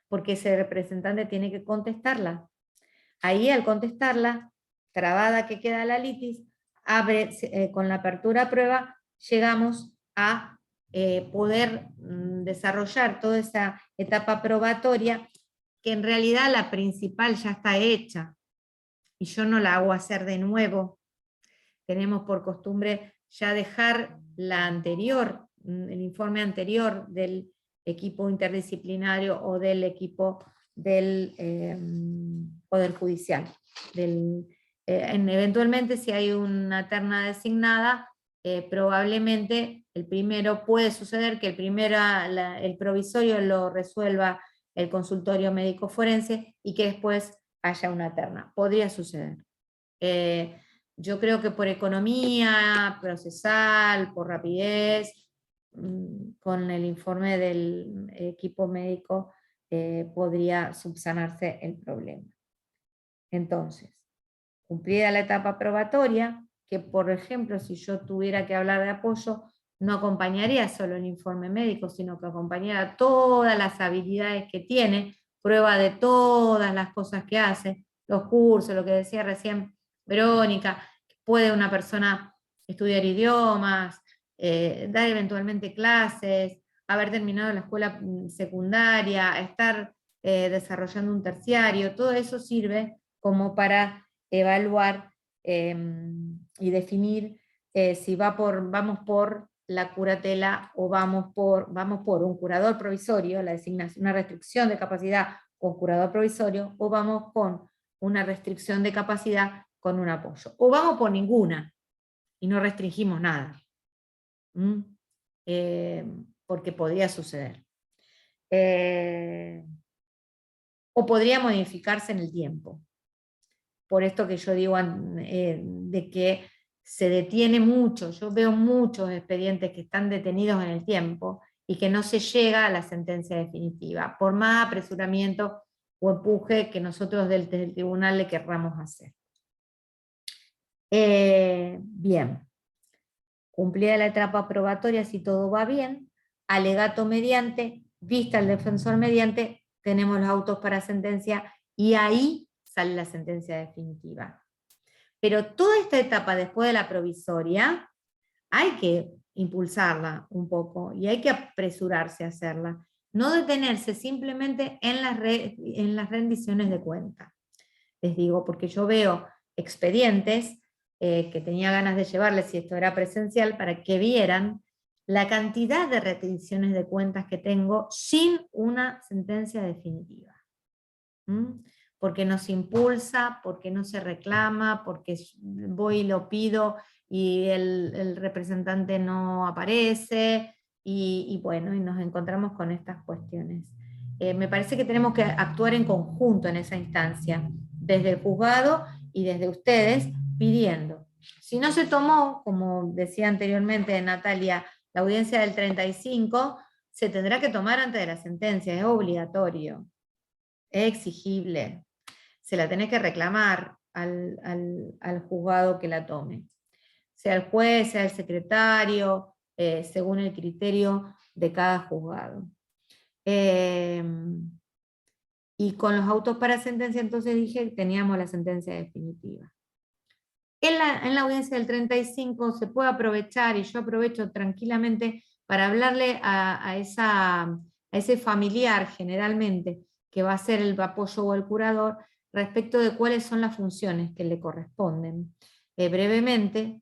porque ese representante tiene que contestarla. Ahí, al contestarla, trabada que queda la litis, con la apertura a prueba, llegamos a poder desarrollar toda esa etapa probatoria, que en realidad la principal ya está hecha, y yo no la hago hacer de nuevo. Tenemos por costumbre ya dejar la anterior, el informe anterior del equipo interdisciplinario o del equipo del Poder Judicial. Eventualmente, si hay una terna designada, probablemente el primero, puede suceder que el provisorio lo resuelva el consultorio médico forense y que después haya una terna. Podría suceder. Yo creo que por economía procesal, por rapidez, con el informe del equipo médico podría subsanarse el problema. Entonces, cumplida la etapa probatoria, que por ejemplo, si yo tuviera que hablar de apoyo, no acompañaría solo el informe médico, sino que acompañaría todas las habilidades que tiene, prueba de todas las cosas que hace, los cursos, lo que decía recién Verónica, puede una persona estudiar idiomas, dar eventualmente clases, haber terminado la escuela secundaria, estar desarrollando un terciario, todo eso sirve como para evaluar y definir si vamos por la curatela o vamos por un curador provisorio, la designación, una restricción de capacidad con curador provisorio, o vamos con una restricción de capacidad con un apoyo. O vamos por ninguna y no restringimos nada. Porque podría suceder. O podría modificarse en el tiempo. Por esto que yo digo de que se detiene mucho. Yo veo muchos expedientes que están detenidos en el tiempo y que no se llega a la sentencia definitiva, por más apresuramiento o empuje que nosotros desde el tribunal le querramos hacer. Bien, cumplida la etapa probatoria, si todo va bien, alegato mediante, vista el defensor mediante, tenemos los autos para sentencia y ahí sale la sentencia definitiva. Pero toda esta etapa después de la provisoria hay que impulsarla un poco y hay que apresurarse a hacerla. No detenerse simplemente en las rendiciones de cuenta. Les digo, porque yo veo expedientes que tenía ganas de llevarles, si esto era presencial, para que vieran la cantidad de retenciones de cuentas que tengo sin una sentencia definitiva. Porque nos impulsa, porque no se reclama, porque voy y lo pido y el representante no aparece, y bueno, y nos encontramos con estas cuestiones. Me parece que tenemos que actuar en conjunto en esa instancia, desde el juzgado y desde ustedes, pidiendo. Si no se tomó, como decía anteriormente Natalia, la audiencia del 35, se tendrá que tomar antes de la sentencia, es obligatorio, es exigible. Se la tenés que reclamar al juzgado que la tome. Sea el juez, sea el secretario, según el criterio de cada juzgado. Y con los autos para sentencia, entonces dije que teníamos la sentencia definitiva. En la audiencia del 35 se puede aprovechar, y yo aprovecho tranquilamente para hablarle a ese familiar generalmente, que va a ser el apoyo o el curador, respecto de cuáles son las funciones que le corresponden. Brevemente,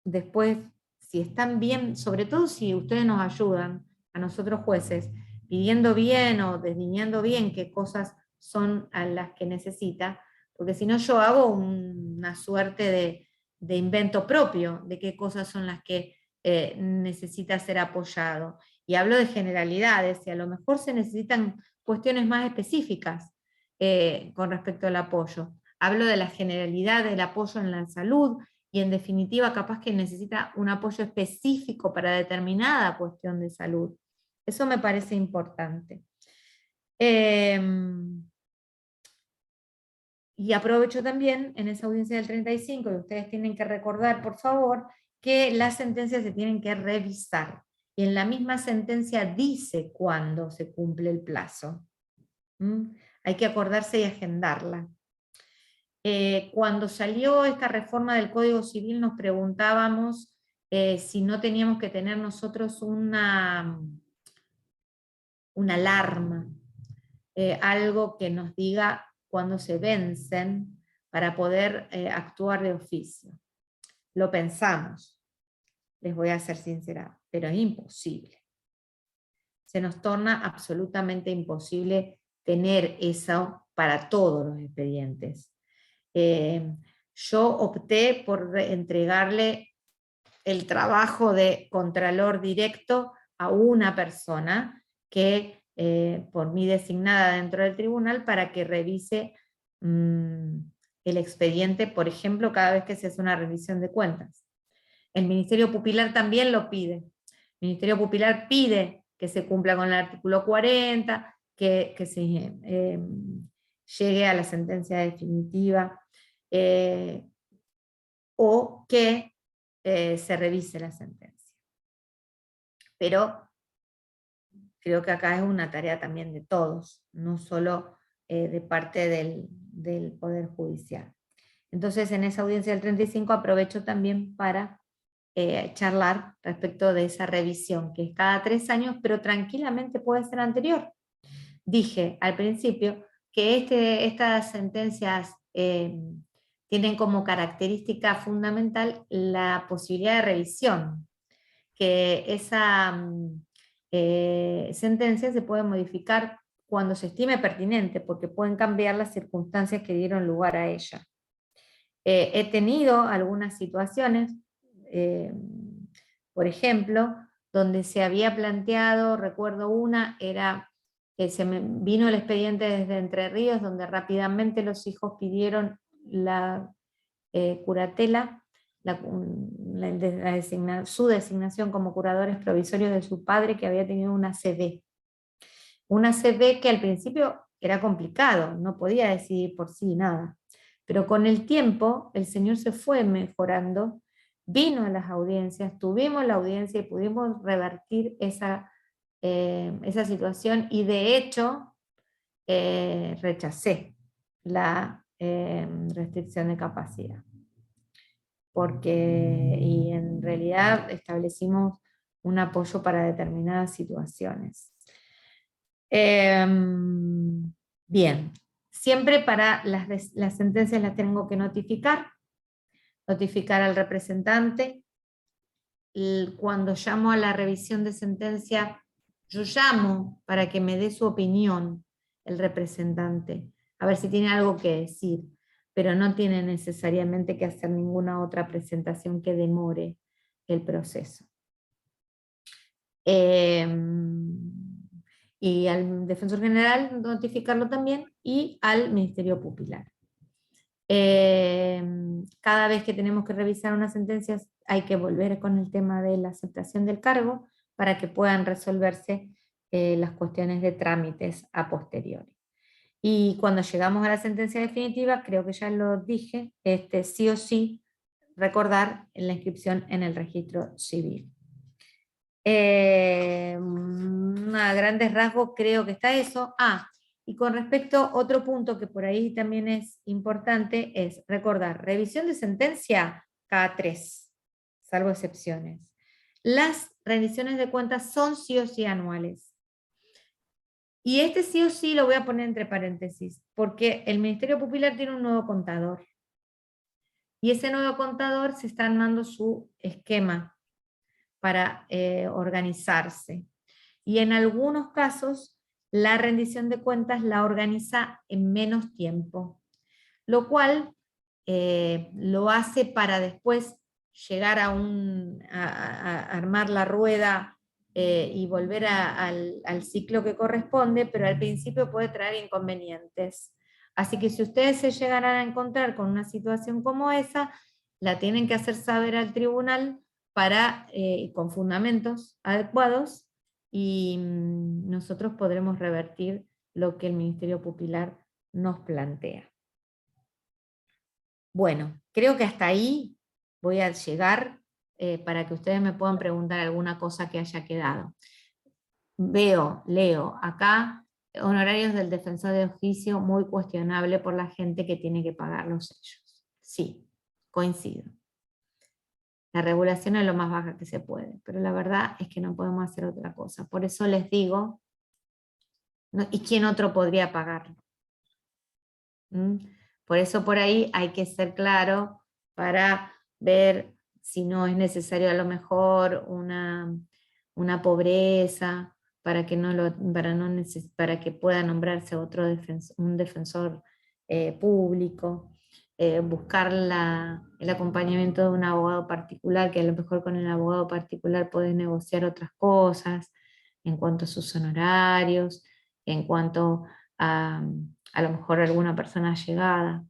después, si están bien, sobre todo si ustedes nos ayudan, a nosotros jueces, pidiendo bien o deslineando bien qué cosas son a las que necesita, porque si no yo hago una suerte de invento propio de qué cosas son las que necesita ser apoyado. Y hablo de generalidades, y a lo mejor se necesitan cuestiones más específicas con respecto al apoyo. Hablo de la generalidad del apoyo en la salud, y en definitiva capaz que necesita un apoyo específico para determinada cuestión de salud. Eso me parece importante. Y aprovecho también en esa audiencia del 35, y ustedes tienen que recordar, por favor, que las sentencias se tienen que revisar. Y en la misma sentencia dice cuándo se cumple el plazo. Hay que acordarse y agendarla. Cuando salió esta reforma del Código Civil nos preguntábamos si no teníamos que tener nosotros una alarma, algo que nos diga cuándo se vencen para poder actuar de oficio. Lo pensamos, les voy a ser sincera, pero es imposible. Se nos torna absolutamente imposible tener eso para todos los expedientes. Yo opté por entregarle el trabajo de contralor directo a una persona que por mí designada dentro del tribunal para que revise el expediente, por ejemplo, cada vez que se hace una revisión de cuentas. El Ministerio Pupilar también lo pide. El Ministerio Pupilar pide que se cumpla con el artículo 40, que se llegue a la sentencia definitiva, o que se revise la sentencia. Pero creo que acá es una tarea también de todos, no solo de parte del Poder Judicial. Entonces, en esa audiencia del 35 aprovecho también para charlar respecto de esa revisión, que es cada 3 años, pero tranquilamente puede ser anterior. Dije al principio que estas sentencias tienen como característica fundamental la posibilidad de revisión, que esa sentencia se puede modificar cuando se estime pertinente, porque pueden cambiar las circunstancias que dieron lugar a ella. He tenido algunas situaciones, por ejemplo, donde se había planteado, recuerdo una, era que se me vino el expediente desde Entre Ríos, donde rápidamente los hijos pidieron la curatela, su designación como curadores provisorios de su padre, que había tenido una ACV. Una ACV que al principio era complicado, no podía decidir por sí nada. Pero con el tiempo el señor se fue mejorando, vino a las audiencias, tuvimos la audiencia y pudimos revertir esa situación, y de hecho rechacé la restricción de capacidad. Y en realidad establecimos un apoyo para determinadas situaciones. Bien, siempre para las sentencias las tengo que notificar, notificar al representante. Cuando llamo a la revisión de sentencia, yo llamo para que me dé su opinión el representante, a ver si tiene algo que decir, pero no tiene necesariamente que hacer ninguna otra presentación que demore el proceso. Y al defensor general notificarlo también, y al Ministerio Pupilar. Cada vez que tenemos que revisar una sentencia hay que volver con el tema de la aceptación del cargo para que puedan resolverse las cuestiones de trámites a posteriori. Y cuando llegamos a la sentencia definitiva, creo que ya lo dije, sí o sí recordar la inscripción en el registro civil. A grandes rasgos creo que está eso. Y con respecto a otro punto que por ahí también es importante, es recordar, revisión de sentencia cada 3, salvo excepciones. Las rendiciones de cuentas son sí o sí anuales. Y sí o sí lo voy a poner entre paréntesis, porque el Ministerio Pupilar tiene un nuevo contador. Y ese nuevo contador se está armando su esquema para organizarse. Y en algunos casos, la rendición de cuentas la organiza en menos tiempo, lo cual lo hace para después llegar a armar la rueda y volver al ciclo que corresponde, pero al principio puede traer inconvenientes. Así que si ustedes se llegaran a encontrar con una situación como esa, la tienen que hacer saber al tribunal con fundamentos adecuados, y nosotros podremos revertir lo que el Ministerio Pupilar nos plantea. Bueno, creo que hasta ahí voy a llegar para que ustedes me puedan preguntar alguna cosa que haya quedado. Leo acá, honorarios del defensor de oficio muy cuestionable por la gente que tiene que pagar los sellos. Sí, coincido. La regulación es lo más baja que se puede, pero la verdad es que no podemos hacer otra cosa. Por eso les digo, ¿y quién otro podría pagarlo? Por eso por ahí hay que ser claro para ver si no es necesario a lo mejor una pobreza, para que pueda nombrarse un defensor público. Buscar el acompañamiento de un abogado particular, que a lo mejor con el abogado particular podés negociar otras cosas en cuanto a sus honorarios, en cuanto a lo mejor alguna persona allegada.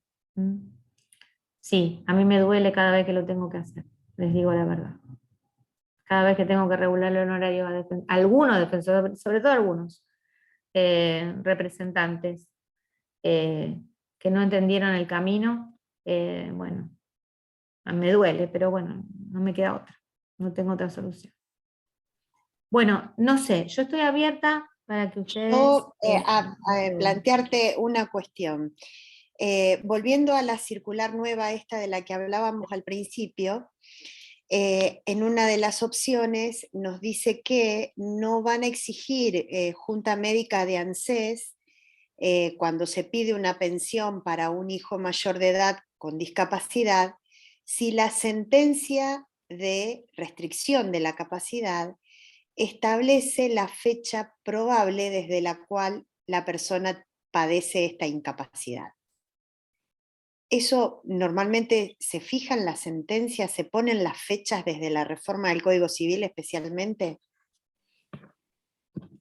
Sí, a mí me duele cada vez que lo tengo que hacer, les digo la verdad. Cada vez que tengo que regular el honorario a algunos defensores, sobre todo algunos representantes que no entendieron el camino, bueno, me duele, pero bueno, no me queda otra, no tengo otra solución. Bueno, no sé, yo estoy abierta para que ustedes... a plantearte una cuestión. Volviendo a la circular nueva esta de la que hablábamos al principio, en una de las opciones nos dice que no van a exigir junta médica de ANSES cuando se pide una pensión para un hijo mayor de edad con discapacidad, si la sentencia de restricción de la capacidad establece la fecha probable desde la cual la persona padece esta incapacidad. Eso normalmente se fija en la sentencia, se ponen las fechas desde la reforma del Código Civil especialmente.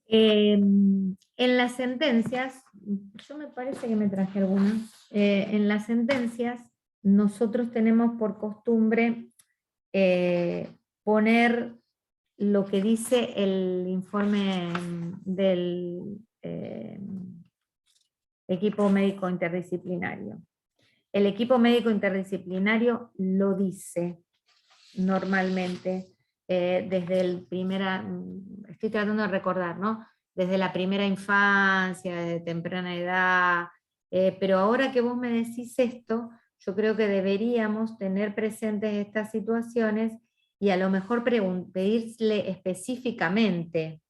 En las sentencias, yo me parece que me traje algunas, en las sentencias nosotros tenemos por costumbre poner lo que dice el informe del equipo médico interdisciplinario. El equipo médico interdisciplinario lo dice normalmente desde estoy tratando de recordar, ¿no? Desde la primera infancia, desde temprana edad, pero ahora que vos me decís esto, yo creo que deberíamos tener presentes estas situaciones y a lo mejor pedirle específicamente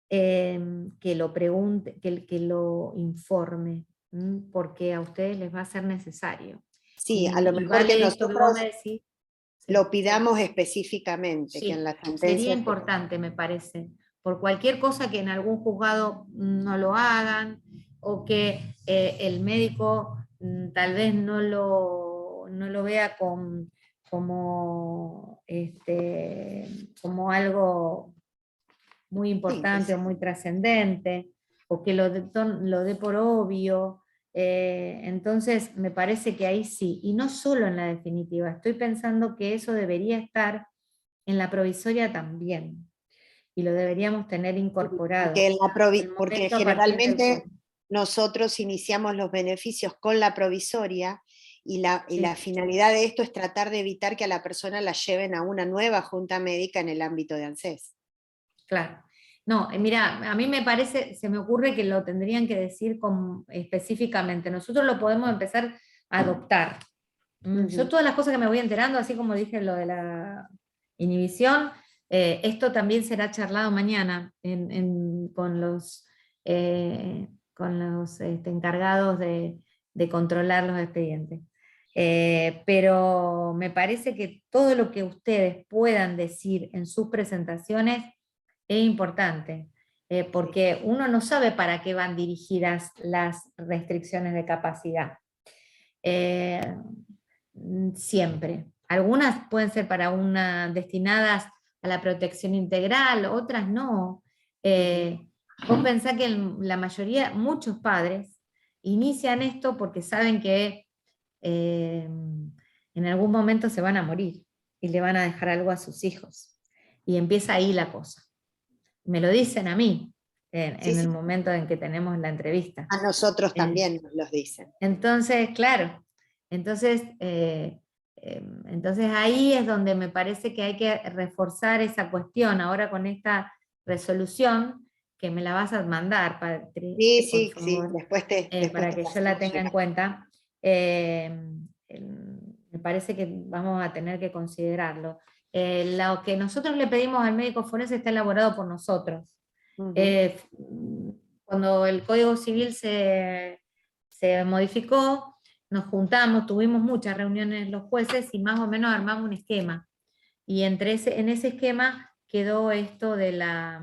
que lo pregunte, que lo informe, porque a ustedes les va a ser necesario. Sí, a lo y mejor que vale esto que vos nosotros me decís. Sí. lo pidamos específicamente, que en la Sí, sentencia... sería importante, me parece, por cualquier cosa que en algún juzgado no lo hagan, o que el médico tal vez no lo vea como, como algo muy Sí, importante o muy trascendente, o que lo dé por obvio. Entonces, me parece que ahí sí, y no solo en la definitiva, estoy pensando que eso debería estar en la provisoria también, y lo deberíamos tener incorporado. El porque momento a partir del generalmente cual. nosotros iniciamos los beneficios con la provisoria y la Sí. finalidad de esto es tratar de evitar que a la persona la lleven a una nueva junta médica en el ámbito de ANSES. Claro. No, mira, a mí me parece, se me ocurre que lo tendrían que decir específicamente. Nosotros lo podemos empezar a adoptar. Yo todas las cosas que me voy enterando, así como dije lo de la inhibición, esto también será charlado mañana con los encargados de controlar los expedientes. Pero me parece que todo lo que ustedes puedan decir en sus presentaciones es importante, porque uno no sabe para qué van dirigidas las restricciones de capacidad. Siempre. Algunas pueden ser destinadas a la protección integral, otras no. Vos pensás que la mayoría, muchos padres, inician esto porque saben que en algún momento se van a morir y le van a dejar algo a sus hijos. Y empieza ahí la cosa. Me lo dicen a mí en el momento en que tenemos la entrevista. A nosotros también nos los dicen. Entonces, claro, entonces ahí es donde me parece que hay que reforzar esa cuestión. Ahora con esta resolución, que me la vas a mandar, Patri, por Sí, favor, después para te que yo la tenga en cuenta, me parece que vamos a tener que considerarlo. Lo que nosotros le pedimos al médico forense está elaborado por nosotros. Cuando el Código Civil se modificó, nos juntamos, tuvimos muchas reuniones los jueces y más o menos armamos un esquema. Y en ese esquema quedó esto de las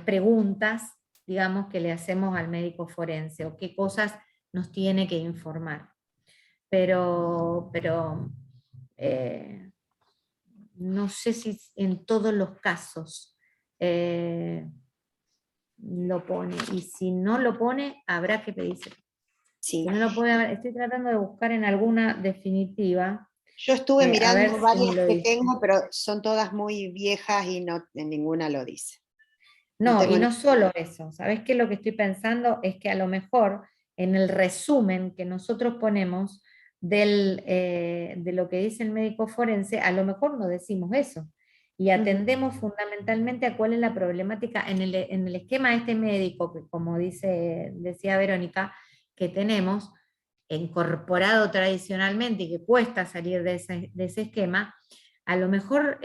preguntas, digamos, que le hacemos al médico forense, o qué cosas nos tiene que informar. Pero no sé si en todos los casos lo pone, y si no lo pone, habrá que pedírselo. Sí. Si no lo pone, estoy tratando de buscar en alguna definitiva. Yo estuve mirando varias que dice. tengo, pero son todas muy viejas y no, en ninguna lo dice. No, y no solo eso, ¿sabes qué? Lo que estoy pensando es que a lo mejor en el resumen que nosotros ponemos de lo que dice el médico forense, a lo mejor no decimos eso, y atendemos fundamentalmente a cuál es la problemática en el esquema este médico, que como decía Verónica, que tenemos incorporado tradicionalmente y que cuesta salir de ese esquema. A lo mejor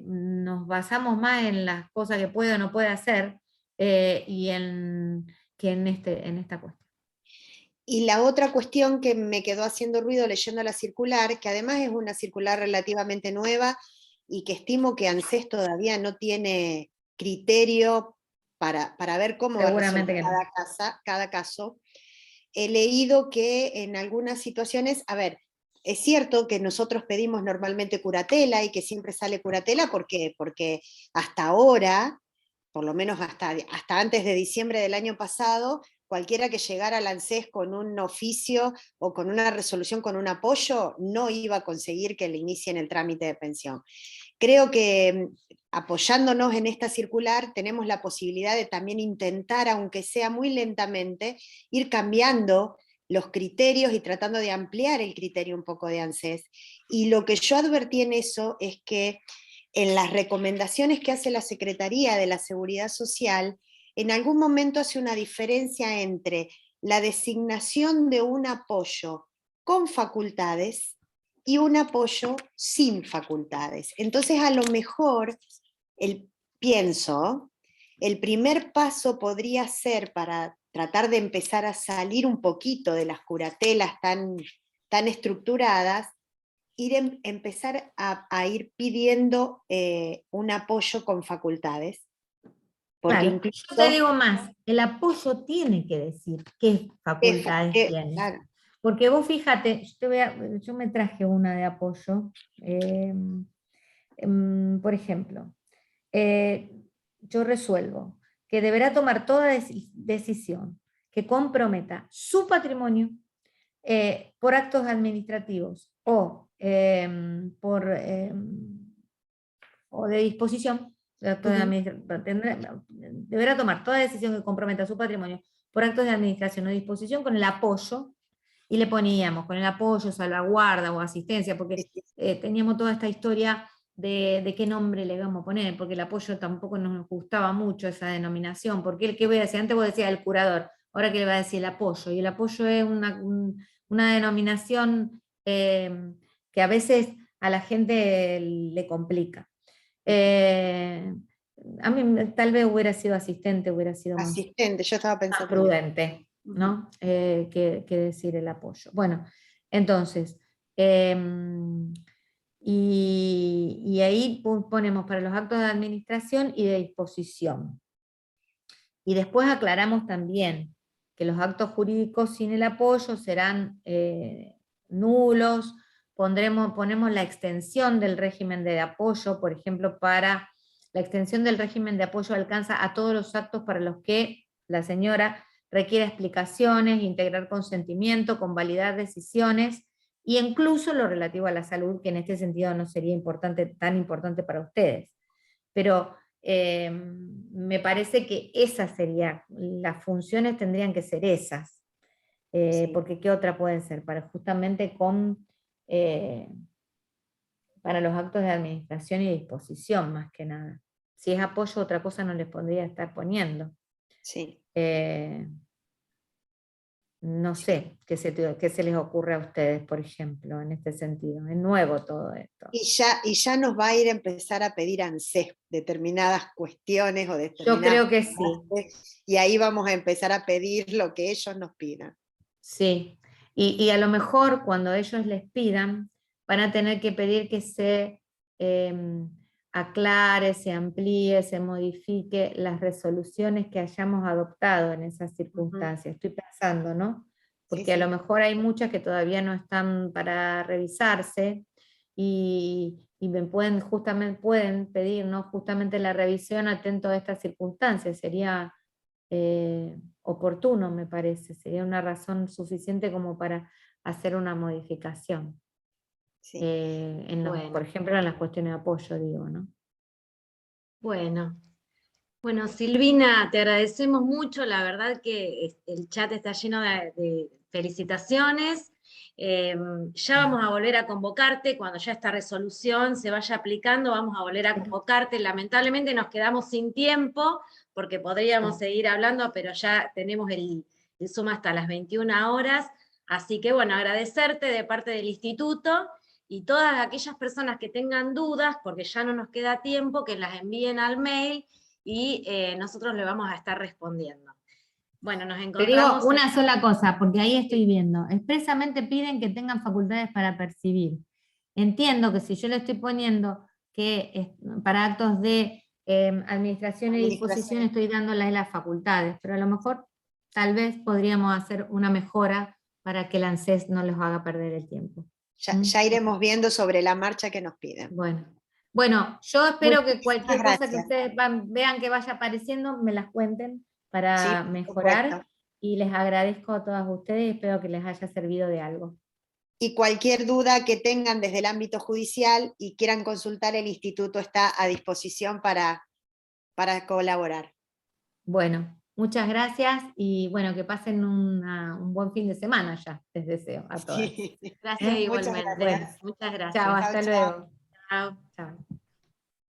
nos basamos más en las cosas que puede o no puede hacer que en esta cuestión. Y la otra cuestión que me quedó haciendo ruido leyendo la circular, que además es una circular relativamente nueva y que estimo que ANSES todavía no tiene criterio para ver cómo va a resolver cada caso, he leído que en algunas situaciones, a ver, es cierto que nosotros pedimos normalmente curatela y que siempre sale curatela porque hasta ahora, por lo menos hasta antes de diciembre del año pasado, cualquiera que llegara al ANSES con un oficio o con una resolución con un apoyo no iba a conseguir que le inicien el trámite de pensión. Creo que apoyándonos en esta circular tenemos la posibilidad de también intentar, aunque sea muy lentamente, ir cambiando los criterios y tratando de ampliar el criterio un poco de ANSES. Y lo que yo advertí en eso es que en las recomendaciones que hace la Secretaría de la Seguridad Social, en algún momento hace una diferencia entre la designación de un apoyo con facultades y un apoyo sin facultades. Entonces, a lo mejor, pienso, el primer paso podría ser para tratar de empezar a salir un poquito de las curatelas tan tan estructuradas, empezar a ir pidiendo un apoyo con facultades. Porque Claro, incluso, yo te digo más, el apoyo tiene que decir qué facultades tiene. claro. Porque vos fíjate, yo me traje una de apoyo, por ejemplo, yo resuelvo que deberá tomar toda decisión que comprometa su patrimonio por actos administrativos o o de disposición, deberá tomar toda decisión que comprometa su patrimonio por actos de administración o disposición con el apoyo, y le poníamos con el apoyo, salvaguarda o asistencia, porque teníamos toda esta historia de qué nombre le vamos a poner, porque el apoyo tampoco nos gustaba mucho esa denominación, porque el que voy a decir, antes vos decías el curador, ahora que le va a decir el apoyo, y el apoyo es una denominación que a veces a la gente le complica. A mí tal vez hubiera sido asistente, hubiera sido más Yo estaba pensando prudente, ¿no? Que decir el apoyo. Bueno, entonces, y ahí ponemos para los actos de administración y de disposición. Y después aclaramos también que los actos jurídicos sin el apoyo serán nulos. Ponemos la extensión del régimen de apoyo, por ejemplo, la extensión del régimen de apoyo alcanza a todos los actos para los que la señora requiere explicaciones, integrar consentimiento, convalidar decisiones, e incluso lo relativo a la salud, que en este sentido no sería tan importante para ustedes. Pero me parece que las funciones tendrían que ser esas, porque ¿qué otra pueden ser? Justamente para los actos de administración y disposición, más que nada. Si es apoyo, otra cosa no les podría estar poniendo. Sí. No sé qué se les ocurre a ustedes, por ejemplo, en este sentido. Es nuevo todo esto. Y ya nos va a ir a empezar a pedir ANSES determinadas cuestiones o determinadas. Yo creo que sí. Y ahí vamos a empezar a pedir lo que ellos nos pidan. Sí, y a lo mejor cuando ellos les pidan, van a tener que pedir que se aclare, se amplíe, se modifique las resoluciones que hayamos adoptado en esas circunstancias. Estoy pensando, ¿no? Porque a lo mejor hay muchas que todavía no están para revisarse, y pueden pedir, ¿no?, justamente la revisión atento a estas circunstancias. Sería oportuno, me parece, sería una razón suficiente como para hacer una modificación. Sí. Por ejemplo, en las cuestiones de apoyo, digo, ¿no? Bueno, Silvina, te agradecemos mucho, la verdad que el chat está lleno de felicitaciones. Ya vamos a volver a convocarte cuando ya esta resolución se vaya aplicando, vamos a volver a convocarte. Lamentablemente nos quedamos sin tiempo, porque podríamos seguir hablando, pero ya tenemos el Zoom hasta las 21 horas, así que bueno, agradecerte de parte del instituto, y todas aquellas personas que tengan dudas, porque ya no nos queda tiempo, que las envíen al mail, y nosotros le vamos a estar respondiendo. Bueno, nos encontramos... Te digo una sola cosa, porque ahí estoy viendo. Expresamente piden que tengan facultades para percibir. Entiendo que si yo le estoy poniendo que para actos de administración y disposición estoy dándoles las facultades, pero a lo mejor tal vez podríamos hacer una mejora para que el ANSES no les haga perder el tiempo. Ya iremos viendo sobre la marcha que nos piden. Bueno, yo espero que cualquier cosa que ustedes vean que vaya apareciendo, me las cuenten para mejorar, y les agradezco a todas ustedes y espero que les haya servido de algo. Y cualquier duda que tengan desde el ámbito judicial y quieran consultar, el instituto está a disposición para colaborar. Bueno, muchas gracias, y bueno, que pasen un buen fin de semana ya, les deseo a todas. Gracias igualmente. Muchas gracias. Chao, hasta luego. Chao. Chao.